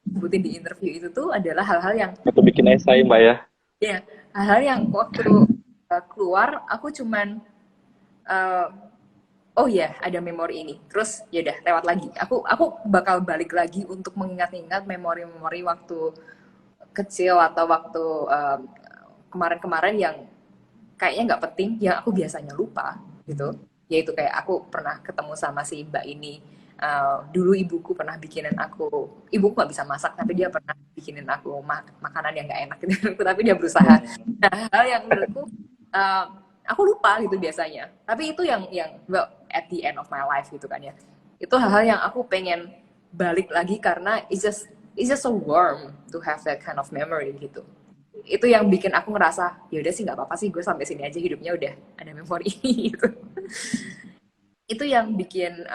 [SPEAKER 1] sebutin di interview itu tuh adalah hal-hal yang
[SPEAKER 2] Atau bikin esai, Mbak ya.
[SPEAKER 1] ya hal-hal yang waktu keluar aku cuman eh, oh ya ada memori ini terus ya udah lewat lagi aku bakal balik lagi untuk mengingat-ingat memori-memori waktu kecil atau waktu kemarin-kemarin yang kayaknya nggak penting yang aku biasanya lupa gitu yaitu kayak aku pernah ketemu sama si mbak ini. Dulu ibuku pernah bikinin aku, ibuku nggak bisa masak tapi dia pernah bikinin aku makanan yang nggak enak gitu tapi dia berusaha.
[SPEAKER 2] Hmm.
[SPEAKER 1] Nah hal yang menurutku uh, aku lupa gitu biasanya tapi itu yang well at the end of my life gitu kan ya itu hal-hal yang aku pengen balik lagi karena it's just so warm to have that kind of memory gitu itu yang bikin aku ngerasa ya udah sih nggak apa-apa sih gue sampai sini aja hidupnya udah ada memori ini gitu itu yang bikin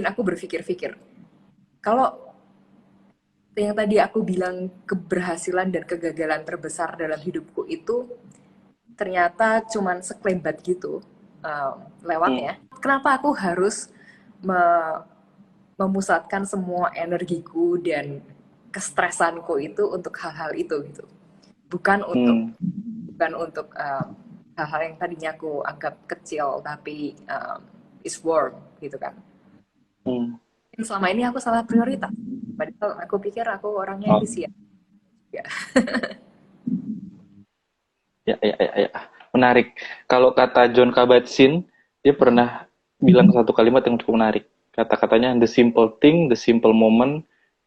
[SPEAKER 1] aku berpikir-pikir kalau yang tadi aku bilang keberhasilan dan kegagalan terbesar dalam hidupku itu ternyata cuman sekelebat gitu
[SPEAKER 2] Hmm.
[SPEAKER 1] lewatnya. Kenapa aku harus me- memusatkan semua energiku dan kestresanku itu untuk hal-hal itu gitu. Bukan untuk
[SPEAKER 2] Hmm.
[SPEAKER 1] bukan untuk hal-hal yang tadinya aku anggap kecil tapi is warm gitu kan.
[SPEAKER 2] Hmm.
[SPEAKER 1] Selama ini aku salah prioritas. Padahal aku pikir aku orangnya
[SPEAKER 2] Oh,
[SPEAKER 1] efisien. Ya.
[SPEAKER 2] ya, ya, ya, ya. Menarik. Kalau kata John Kabat-Zinn, dia pernah bilang satu kalimat yang cukup menarik. Kata-katanya, the simple thing, the simple moment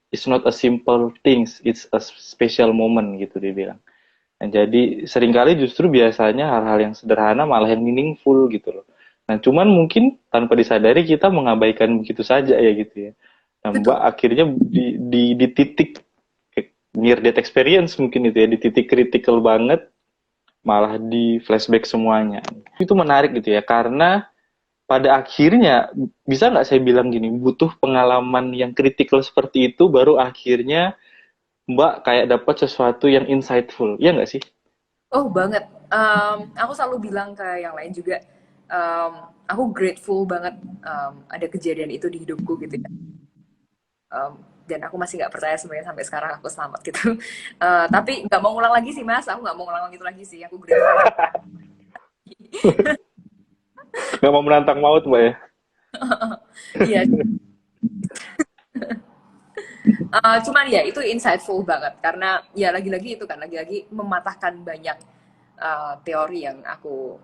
[SPEAKER 2] is not a simple things, it's a special moment gitu dia bilang. Nah, jadi seringkali justru biasanya hal-hal yang sederhana malah yang meaningful gitu loh. Nah, cuman mungkin tanpa disadari kita mengabaikan begitu saja ya gitu ya. Nah, Mbak
[SPEAKER 1] Betul.
[SPEAKER 2] akhirnya di titik near death experience mungkin itu ya, di titik critical banget malah di flashback semuanya. Itu menarik gitu ya, karena pada akhirnya bisa nggak saya bilang gini, butuh pengalaman yang kritikal seperti itu baru akhirnya Mbak kayak dapat sesuatu yang insightful, ya nggak sih?
[SPEAKER 1] Oh banget. Aku selalu bilang ke yang lain juga. Aku grateful banget ada kejadian itu di hidupku gitu ya. Dan aku masih nggak percaya sebenarnya sampai sekarang aku selamat gitu. Tapi nggak mau ngulang lagi sih mas. Aku nggak mau ngulang itu lagi sih. Aku grateful banget.
[SPEAKER 2] Nggak mau menantang maut Mbak ya?
[SPEAKER 1] Iya. Cuman ya itu insightful banget karena ya lagi-lagi itu kan lagi-lagi mematahkan banyak teori yang aku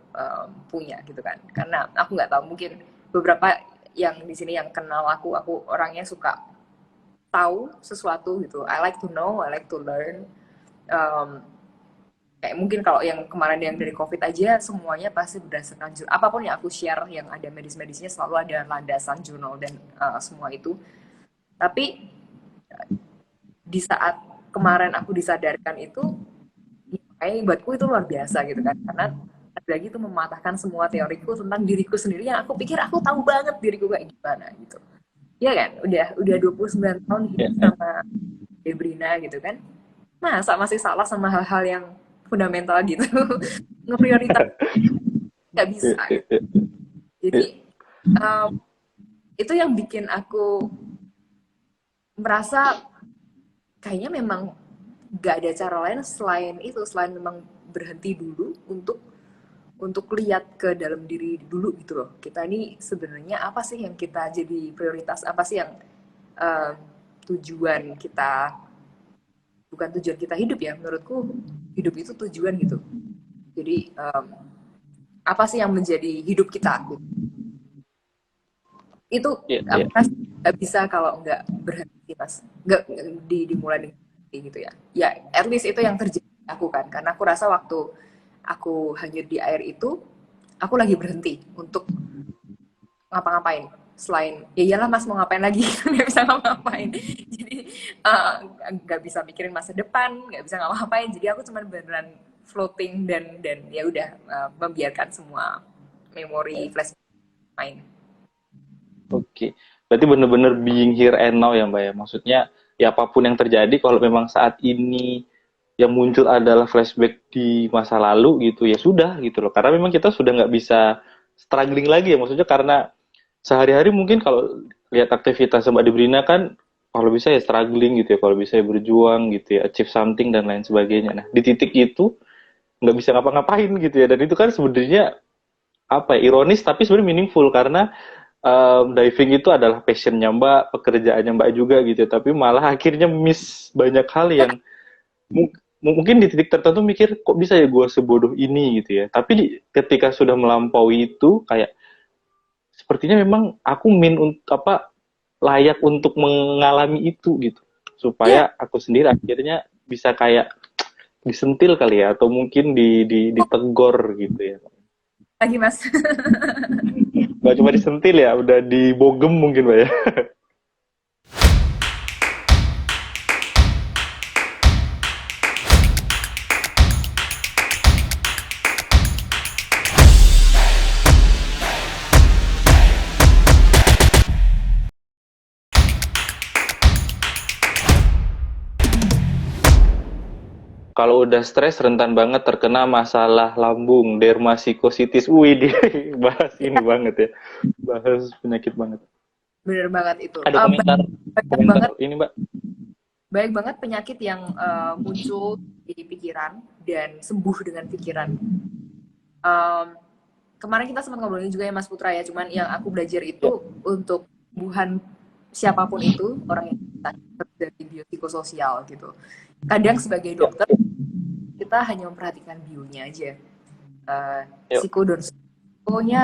[SPEAKER 1] punya gitu kan. Karena aku nggak tahu mungkin beberapa yang di sini yang kenal aku orangnya suka tahu sesuatu gitu. I like to know, I like to learn. Um, Kayak mungkin kalau yang kemarin yang dari COVID aja semuanya pasti berdasarkan apapun yang aku share yang ada medis-medisnya selalu ada landasan jurnal dan semua itu. Tapi di saat kemarin aku disadarkan itu, ya, kayak buatku itu luar biasa gitu kan. Karena lagi itu mematahkan semua teoriku tentang diriku sendiri yang aku pikir aku tahu banget diriku kayak gimana gitu. Iya kan? Udah 29 tahun
[SPEAKER 2] Ya,
[SPEAKER 1] hidup
[SPEAKER 2] ya,
[SPEAKER 1] sama Debrina gitu kan. Masa masih salah sama hal-hal yang fundamental gitu. Ngeprioritas nggak
[SPEAKER 2] ya,
[SPEAKER 1] bisa
[SPEAKER 2] ya,
[SPEAKER 1] gitu.
[SPEAKER 2] ya,
[SPEAKER 1] Jadi
[SPEAKER 2] ya.
[SPEAKER 1] um, itu yang bikin aku merasa kayaknya memang gak ada cara lain selain itu selain memang berhenti dulu untuk lihat ke dalam diri dulu gitu loh kita ini sebenarnya apa sih yang kita jadi prioritas apa sih yang uh, tujuan kita bukan tujuan kita hidup ya menurutku hidup itu tujuan gitu jadi apa sih yang menjadi hidup kita gitu. Itu
[SPEAKER 2] Ya,
[SPEAKER 1] aku
[SPEAKER 2] ya.
[SPEAKER 1] rasa nggak bisa kalau nggak berhenti mas nggak dimulai dengan berhenti gitu ya ya at least itu yang terjadi aku kan karena aku rasa waktu aku hanyut di air itu aku lagi berhenti untuk ngapa-ngapain selain ya iyalah mas mau ngapain lagi nggak bisa ngapa-ngapain jadi nggak bisa mikirin masa depan nggak bisa ngapa-ngapain jadi aku cuma beneran floating dan ya udah membiarkan semua memori flash main.
[SPEAKER 2] Oke. Berarti benar-benar being here and now ya Mbak ya. Maksudnya ya apapun yang terjadi kalau memang saat ini yang muncul adalah flashback di masa lalu gitu, ya sudah gitu loh. Karena memang kita sudah nggak bisa struggling lagi ya, maksudnya karena sehari-hari mungkin kalau lihat aktivitas Mbak Debrina kan kalau bisa ya struggling gitu ya, kalau bisa ya berjuang gitu ya, achieve something dan lain sebagainya. Nah, di titik itu nggak bisa ngapa-ngapain gitu ya, dan itu kan sebenarnya apa ya, ironis tapi sebenarnya meaningful karena diving itu adalah passionnya Mbak, pekerjaannya Mbak juga gitu, tapi malah akhirnya miss banyak hal yang mungkin di titik tertentu mikir kok bisa ya gue sebodoh ini gitu ya. Tapi ketika sudah melampaui itu kayak sepertinya memang aku untuk apa layak untuk mengalami itu gitu.
[SPEAKER 1] Iya,
[SPEAKER 2] Supaya aku sendiri akhirnya bisa kayak disentil kali ya atau mungkin ditegor gitu ya.
[SPEAKER 1] lagi Mas.
[SPEAKER 2] Gak cuma disentil ya, udah dibogem mungkin Mbak ya. Kalau udah stres rentan banget terkena masalah lambung, dermasikositis. Wih, bahas ini banget ya. Bahas penyakit banget.
[SPEAKER 1] Bener banget itu.
[SPEAKER 2] Ada komentar
[SPEAKER 1] Banyak
[SPEAKER 2] komentar
[SPEAKER 1] banget,
[SPEAKER 2] ini, Mbak.
[SPEAKER 1] banyak banget penyakit yang muncul di pikiran dan sembuh dengan pikiran. Em, Kemarin kita sempat ngobrolin juga ya Mas Putra ya, cuman yang aku belajar
[SPEAKER 2] Ya,
[SPEAKER 1] itu untuk kesembuhan siapapun itu, orang yang sakit dari biopsikososial gitu. Kadang sebagai
[SPEAKER 2] ya,
[SPEAKER 1] dokter, kita hanya memperhatikan bionya aja.
[SPEAKER 2] yuk.
[SPEAKER 1] Psiko dan psikonya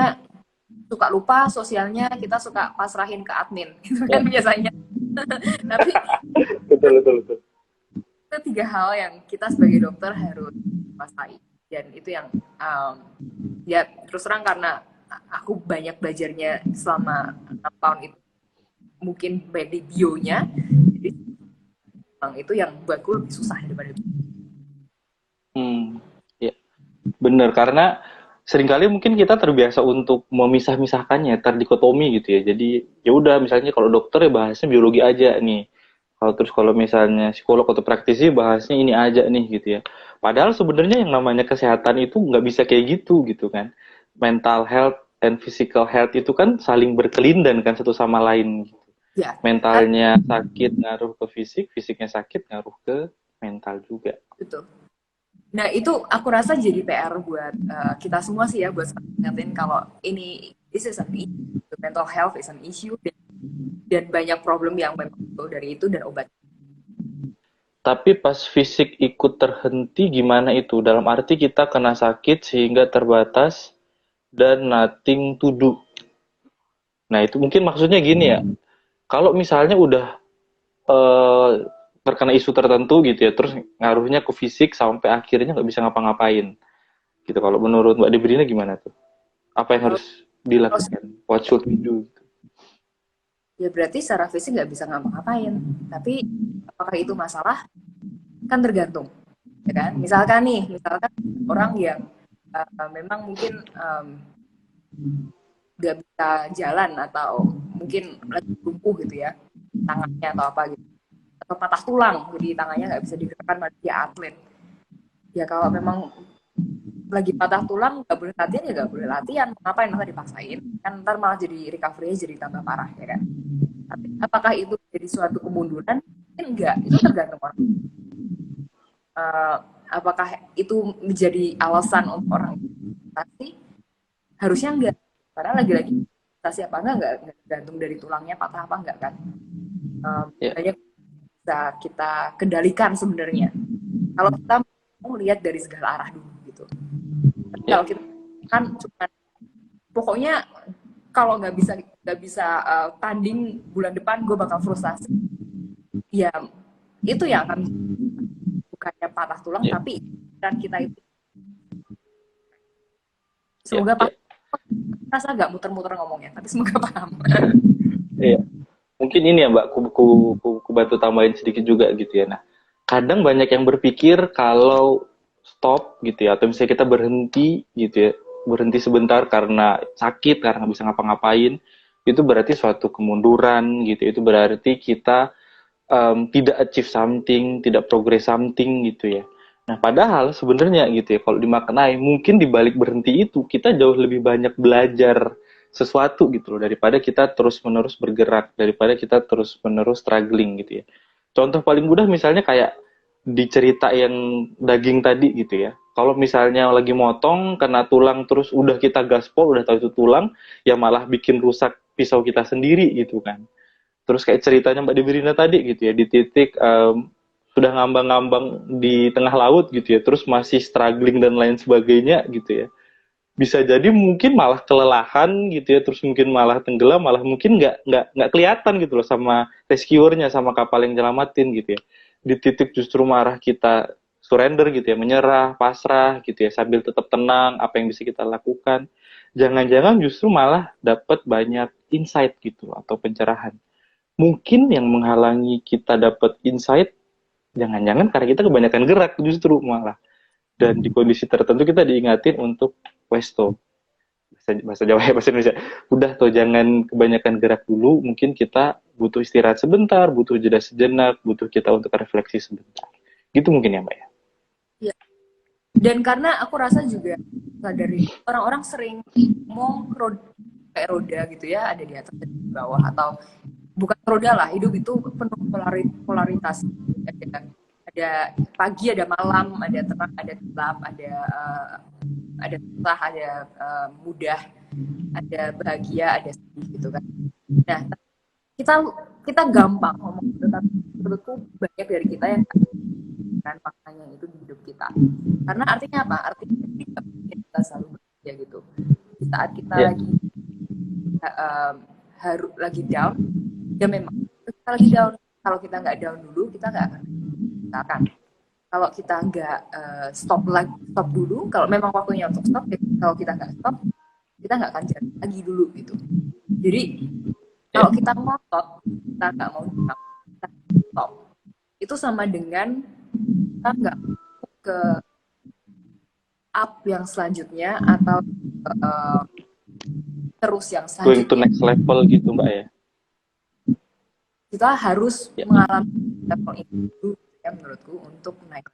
[SPEAKER 1] suka lupa, sosialnya kita suka pasrahin ke admin, gitu kan
[SPEAKER 2] Ya,
[SPEAKER 1] biasanya. Tapi
[SPEAKER 2] betul, betul, betul.
[SPEAKER 1] itu tiga hal yang kita sebagai dokter harus kuasai. Dan itu yang ya terus terang karena aku banyak belajarnya selama 6 tahun itu mungkin baik di bionya, jadi memang itu yang buatku lebih susah daripada
[SPEAKER 2] Hmm, ya, bener. Karena seringkali mungkin kita terbiasa untuk memisah-misahkannya, terdikotomi gitu ya. Jadi ya udah, misalnya kalau dokter ya bahasnya biologi aja nih. Kalau misalnya psikolog atau praktisi bahasnya ini aja nih gitu ya. Padahal sebenarnya yang namanya kesehatan itu nggak bisa kayak gitu kan. Mental health and physical health itu kan saling berkelindan kan satu sama lain.
[SPEAKER 1] ya.
[SPEAKER 2] Mentalnya sakit ngaruh ke fisik, fisiknya sakit ngaruh ke mental juga.
[SPEAKER 1] Gitu. Nah, itu aku rasa jadi PR buat kita semua sih ya, buat ngingetin kalau ini this is an issue, mental health is an issue, dan banyak problem yang memang dari itu dan obat.
[SPEAKER 2] Tapi pas fisik ikut terhenti gimana itu? Dalam arti kita kena sakit sehingga terbatas dan nothing to do. Nah, itu mungkin maksudnya gini ya. Kalau misalnya udah eh, terkena isu tertentu gitu ya, terus ngaruhnya ke fisik sampai akhirnya nggak bisa ngapa-ngapain. Gitu. Kalau menurut Mbak Debrina gimana tuh? Apa yang
[SPEAKER 1] Kalau
[SPEAKER 2] harus dilakukan? What should we do?
[SPEAKER 1] ya berarti secara fisik nggak bisa ngapa-ngapain. Tapi apakah itu masalah? Kan tergantung, ya kan? Misalkan orang yang memang mungkin nggak bisa jalan atau mungkin lagi lumpuh gitu ya, tangannya atau apa gitu, atau patah tulang, jadi tangannya nggak bisa digerakkan, padahal dia atlet. Ya kalau memang lagi patah tulang nggak boleh latihan ya nggak boleh latihan, ngapain masa dipaksain, kan ntar malah jadi recovery-nya jadi tambah parah ya kan. Tapi apakah itu jadi suatu kemunduran? Mungkin enggak, itu tergantung orang. Eh, apakah itu menjadi alasan untuk orang investasi? Harusnya enggak, karena lagi-lagi investasi apa enggak tergantung dari tulangnya patah apa enggak kan.
[SPEAKER 2] Ya,
[SPEAKER 1] Banyak bisa kita kendalikan sebenarnya kalau kita mau lihat dari segala arah dulu gitu. Tapi
[SPEAKER 2] ya,
[SPEAKER 1] kalau kita kan cuma pokoknya kalau nggak bisa tanding bulan depan gue bakal frustasi, ya itu yang akan bukannya patah tulang
[SPEAKER 2] ya,
[SPEAKER 1] tapi dan kita itu
[SPEAKER 2] ya,
[SPEAKER 1] semoga
[SPEAKER 2] ya.
[SPEAKER 1] paham. Rasa agak muter-muter ngomongnya tapi semoga paham.
[SPEAKER 2] Iya. Mungkin ini ya Mbak, ku bantu tambahin sedikit juga gitu ya. Nah, kadang banyak yang berpikir kalau stop gitu ya, atau misalnya kita berhenti gitu ya, berhenti sebentar karena sakit, karena nggak bisa ngapa-ngapain, itu berarti suatu kemunduran gitu. Itu berarti kita tidak achieve something, tidak progress something gitu ya. Nah, padahal sebenarnya gitu ya, kalau dimaknai, mungkin di balik berhenti itu kita jauh lebih banyak belajar sesuatu gitu loh daripada kita terus-menerus bergerak, daripada kita terus-menerus struggling gitu ya. Contoh paling mudah misalnya kayak di cerita yang daging tadi gitu ya. Kalau misalnya lagi motong kena tulang terus udah kita gaspol, udah tahu itu tulang, ya malah bikin rusak pisau kita sendiri gitu kan. Terus kayak ceritanya Mbak Debrina tadi gitu ya, di titik sudah ngambang-ngambang di tengah laut gitu ya, terus masih struggling dan lain sebagainya gitu ya. Bisa jadi mungkin malah kelelahan gitu ya, terus mungkin malah tenggelam, malah mungkin nggak kelihatan gitu loh sama rescuernya, sama kapal yang nyelamatin gitu ya. Di titik justru marah kita surrender gitu ya, menyerah, pasrah gitu ya, sambil tetap tenang, apa yang bisa kita lakukan. Jangan-jangan justru malah dapat banyak insight gitu loh, atau pencerahan. Mungkin yang menghalangi kita dapat insight, jangan-jangan karena kita kebanyakan gerak justru malah. Dan di kondisi tertentu kita diingatin untuk Westo, bahasa Jawa ya, bahasa Indonesia. Udah tuh, jangan kebanyakan gerak dulu, mungkin kita butuh istirahat sebentar, butuh jeda sejenak, butuh kita untuk refleksi sebentar. Gitu mungkin ya Mbak ya.
[SPEAKER 1] Iya. Dan karena aku rasa juga dari orang-orang sering ngomong kayak roda gitu ya, ada di atas dan di bawah, atau bukan roda lah, hidup itu penuh polaritas. Ada pagi, ada malam, ada terang, ada gelap, ada susah, ada mudah, ada bahagia, ada sedih gitu kan. Nah, kita kita gampang ngomong itu, tapi menurutku banyak dari kita yang kan maknanya itu di hidup kita. Karena artinya apa? Artinya kita selalu bahagia gitu. Di saat kita lagi lagi down, ya memang kita lagi down. Kalau kita nggak down dulu, kita nggak akan. Kalau kita nggak stop dulu, kalau memang waktunya untuk stop, ya, kalau kita nggak stop, kita nggak akan jalan lagi dulu gitu. Jadi kalau kita ngotot, kita nggak mau kita stop. Itu sama dengan kita nggak ke up yang selanjutnya, atau terus yang
[SPEAKER 2] Going to
[SPEAKER 1] selanjutnya.
[SPEAKER 2] next level gitu Mbak ya.
[SPEAKER 1] Kita harus mengalami level itu dulu ya, menurutku, untuk naik.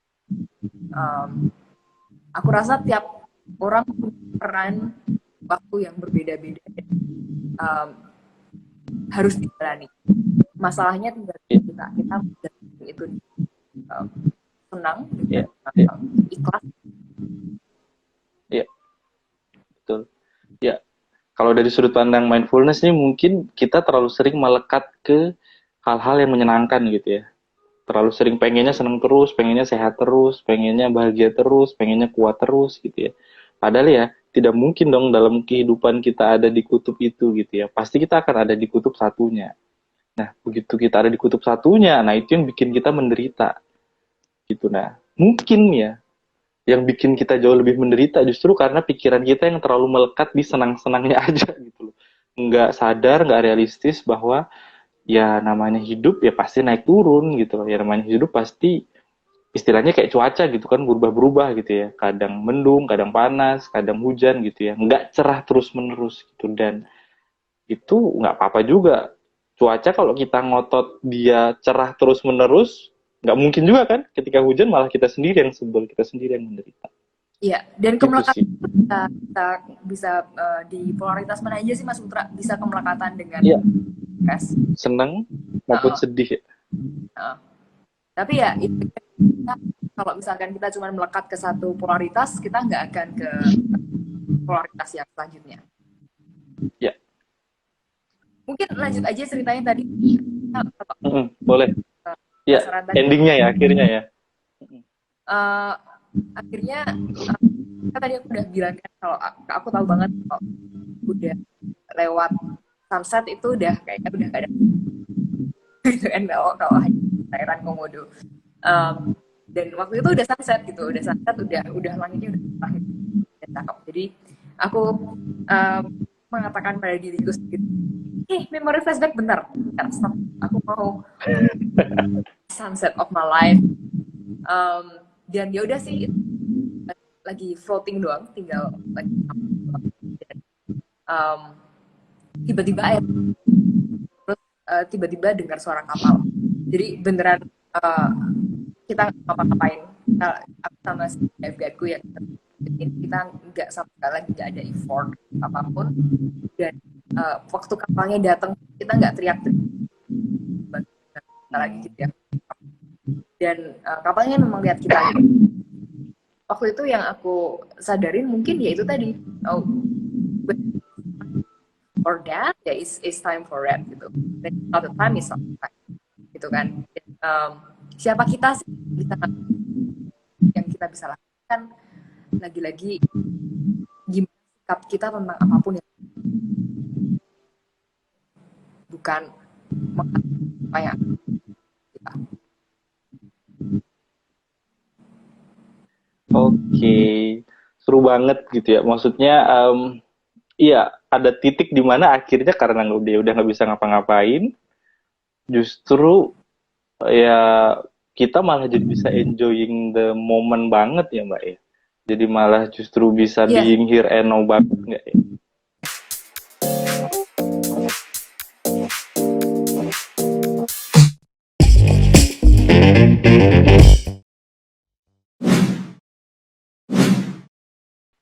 [SPEAKER 1] Aku rasa tiap orang punya peran waktu yang berbeda-beda, harus dijalani. Masalahnya tinggal kita menjalani itu senang, ikhlas.
[SPEAKER 2] Iya, betul. Ya, kalau dari sudut pandang mindfulness nih, mungkin kita terlalu sering melekat ke hal-hal yang menyenangkan gitu ya. Terlalu sering pengennya senang terus, pengennya sehat terus, pengennya bahagia terus, pengennya kuat terus gitu ya. Padahal ya, tidak mungkin dong dalam kehidupan kita ada di kutub itu gitu ya. Pasti kita akan ada di kutub satunya. Nah, begitu kita ada di kutub satunya, nah itu yang bikin kita menderita. Gitu, nah. Mungkin ya, yang bikin kita jauh lebih menderita justru karena pikiran kita yang terlalu melekat di senang-senangnya aja gitu loh. Nggak sadar, nggak realistis bahwa ya namanya hidup ya pasti naik turun gitu loh. Ya namanya hidup pasti istilahnya kayak cuaca gitu kan, berubah-berubah gitu ya. Kadang mendung, kadang panas, kadang hujan gitu ya. Nggak cerah terus-menerus gitu. Dan itu nggak apa-apa juga. Cuaca kalau kita ngotot dia cerah terus-menerus, nggak mungkin juga kan. Ketika hujan malah kita sendiri yang sebel, kita sendiri yang menderita.
[SPEAKER 1] Iya, dan
[SPEAKER 2] Gitu
[SPEAKER 1] kemelekatan
[SPEAKER 2] sih.
[SPEAKER 1] bisa di polaritas mana aja sih Mas Putra? Bisa kemelekatan dengan
[SPEAKER 2] Iya,
[SPEAKER 1] stres.
[SPEAKER 2] senang maupun sedih ya.
[SPEAKER 1] Tapi ya itu, kalau misalkan kita cuma melekat ke satu polaritas, kita nggak akan ke polaritas yang selanjutnya.
[SPEAKER 2] Ya.
[SPEAKER 1] Mungkin lanjut aja ceritanya tadi.
[SPEAKER 2] Boleh. Ya, endingnya ya, akhirnya ya.
[SPEAKER 1] Akhirnya kan tadi aku udah bilang kan, kalau aku tahu banget kalau udah lewat sunset itu udah kayaknya udah gak ada gitu kan, kalau hanya perairan Komodo. Dan waktu itu udah sunset gitu, udah langitnya udah terakhir, udah cakep. Jadi aku mengatakan pada diriku sendiri, memory flashback bentar, stop, aku mau sunset of my life. Dan ya udah sih, lagi floating doang, tinggal lagi tiba-tiba air, terus tiba-tiba dengar suara kapal. Jadi beneran kita nggak ngapa-ngapain. Aku sama si lifeguardku ya, kita nggak sama sekali lagi nggak ada effort apapun, dan waktu kapalnya datang kita nggak teriak-teriak lagi gitu ya, dan kapalnya memang lihat kita gitu. Waktu itu yang aku sadarin mungkin ya itu tadi, oh, for that ya is time for rap gitu, dan not the time is not the time gitu kan. Dan, siapa kita sih bisa, yang kita bisa lakukan lagi-lagi gimana sikap kita tentang apapun yang bukan apa yang kita.
[SPEAKER 2] Oke, seru banget gitu ya. Maksudnya, iya ada titik di mana akhirnya karena dia udah nggak bisa ngapa-ngapain, justru ya kita malah jadi bisa enjoying the moment banget ya Mbak ya. Jadi malah justru bisa
[SPEAKER 1] Iya,
[SPEAKER 2] being here and now banget nggak ya?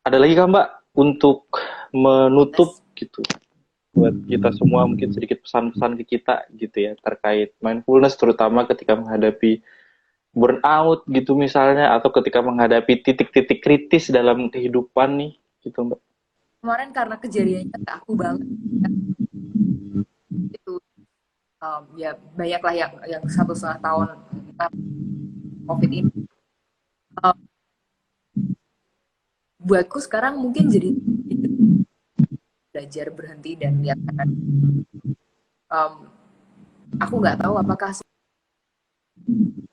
[SPEAKER 2] Ada lagi kan Mbak untuk menutup
[SPEAKER 1] yes.
[SPEAKER 2] gitu buat kita semua mungkin sedikit pesan-pesan ke kita gitu ya terkait mindfulness terutama ketika menghadapi burnout gitu misalnya atau ketika menghadapi titik-titik kritis dalam kehidupan nih gitu Mbak.
[SPEAKER 1] Kemarin karena kejadiannya ke aku banget ya, itu ya banyak lah yang 1,5 tahun COVID ini, um, buatku sekarang mungkin jadi belajar berhenti dan lihat kanan. um, aku nggak tahu apakah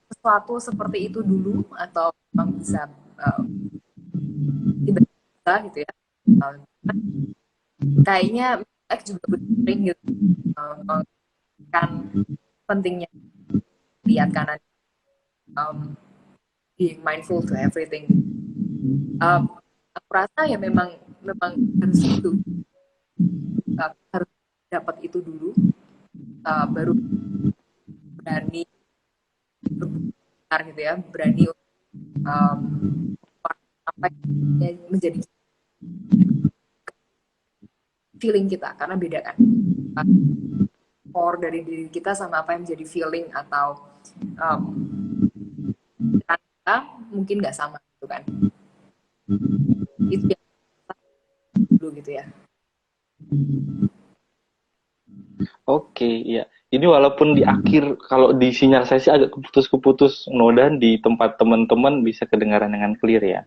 [SPEAKER 1] sesuatu seperti itu dulu atau memang bisa tiba-tiba gitu ya. Um, Kayaknya X juga sering gitu, kan pentingnya lihat kanan, um, being mindful to everything. um, aku rasa ya memang memang harus gitu, harus dapat itu dulu, baru berani berputar gitu ya, berani um, apa yang menjadi feeling kita, karena beda kan, core dari diri kita sama apa yang menjadi feeling atau um, kita mungkin nggak sama gitu kan, itu yang dulu gitu ya.
[SPEAKER 2] Oke, iya. Ini walaupun di akhir kalau di sinyal saya sih agak keputus-keputus, mudah-mudahan di tempat teman-teman bisa kedengaran dengan clear ya.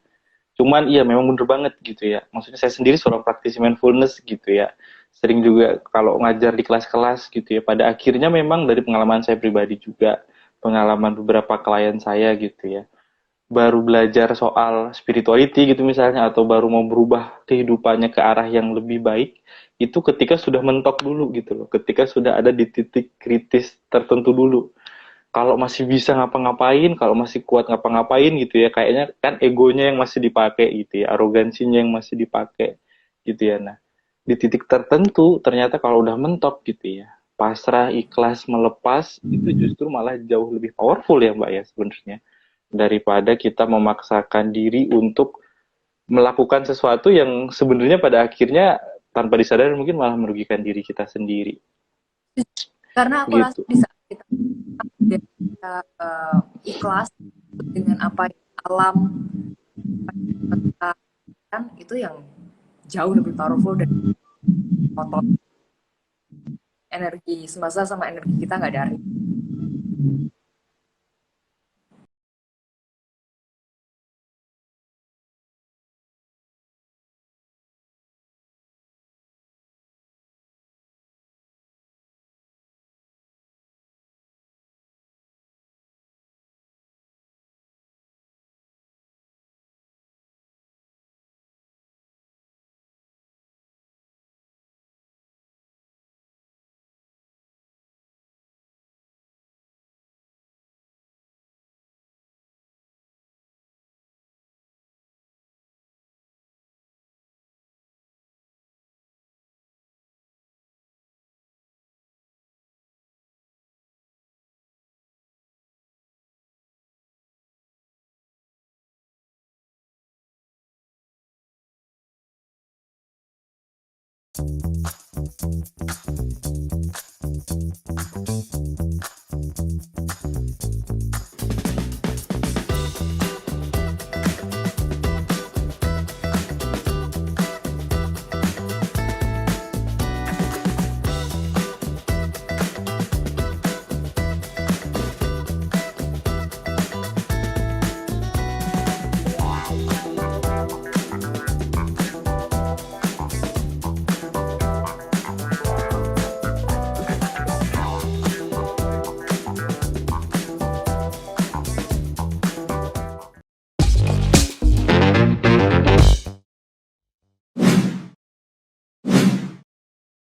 [SPEAKER 2] Cuman iya memang bener banget gitu ya. Maksudnya saya sendiri seorang praktisi mindfulness gitu ya. Sering juga kalau ngajar di kelas-kelas gitu ya. Pada akhirnya memang dari pengalaman saya pribadi juga, pengalaman beberapa klien saya gitu ya. Baru belajar soal spirituality gitu misalnya atau baru mau berubah kehidupannya ke arah yang lebih baik itu ketika sudah mentok dulu gitu loh. Ketika sudah ada di titik kritis tertentu dulu, kalau masih bisa ngapa-ngapain, kalau masih kuat ngapa-ngapain gitu ya, kayaknya kan egonya yang masih dipakai gitu ya, arogansinya yang masih dipakai gitu ya. Nah, di titik tertentu ternyata kalau udah mentok gitu ya, pasrah, ikhlas, melepas itu justru malah jauh lebih powerful ya Mbak ya sebenarnya daripada kita memaksakan diri untuk melakukan sesuatu yang sebenarnya pada akhirnya tanpa disadari mungkin malah merugikan diri kita sendiri
[SPEAKER 1] Karena aku rasa
[SPEAKER 2] gitu.
[SPEAKER 1] di saat kita ikhlas dengan apa yang alam kita kan, itu yang jauh lebih powerful dan kotor, energi semesta sama energi kita nggak dari.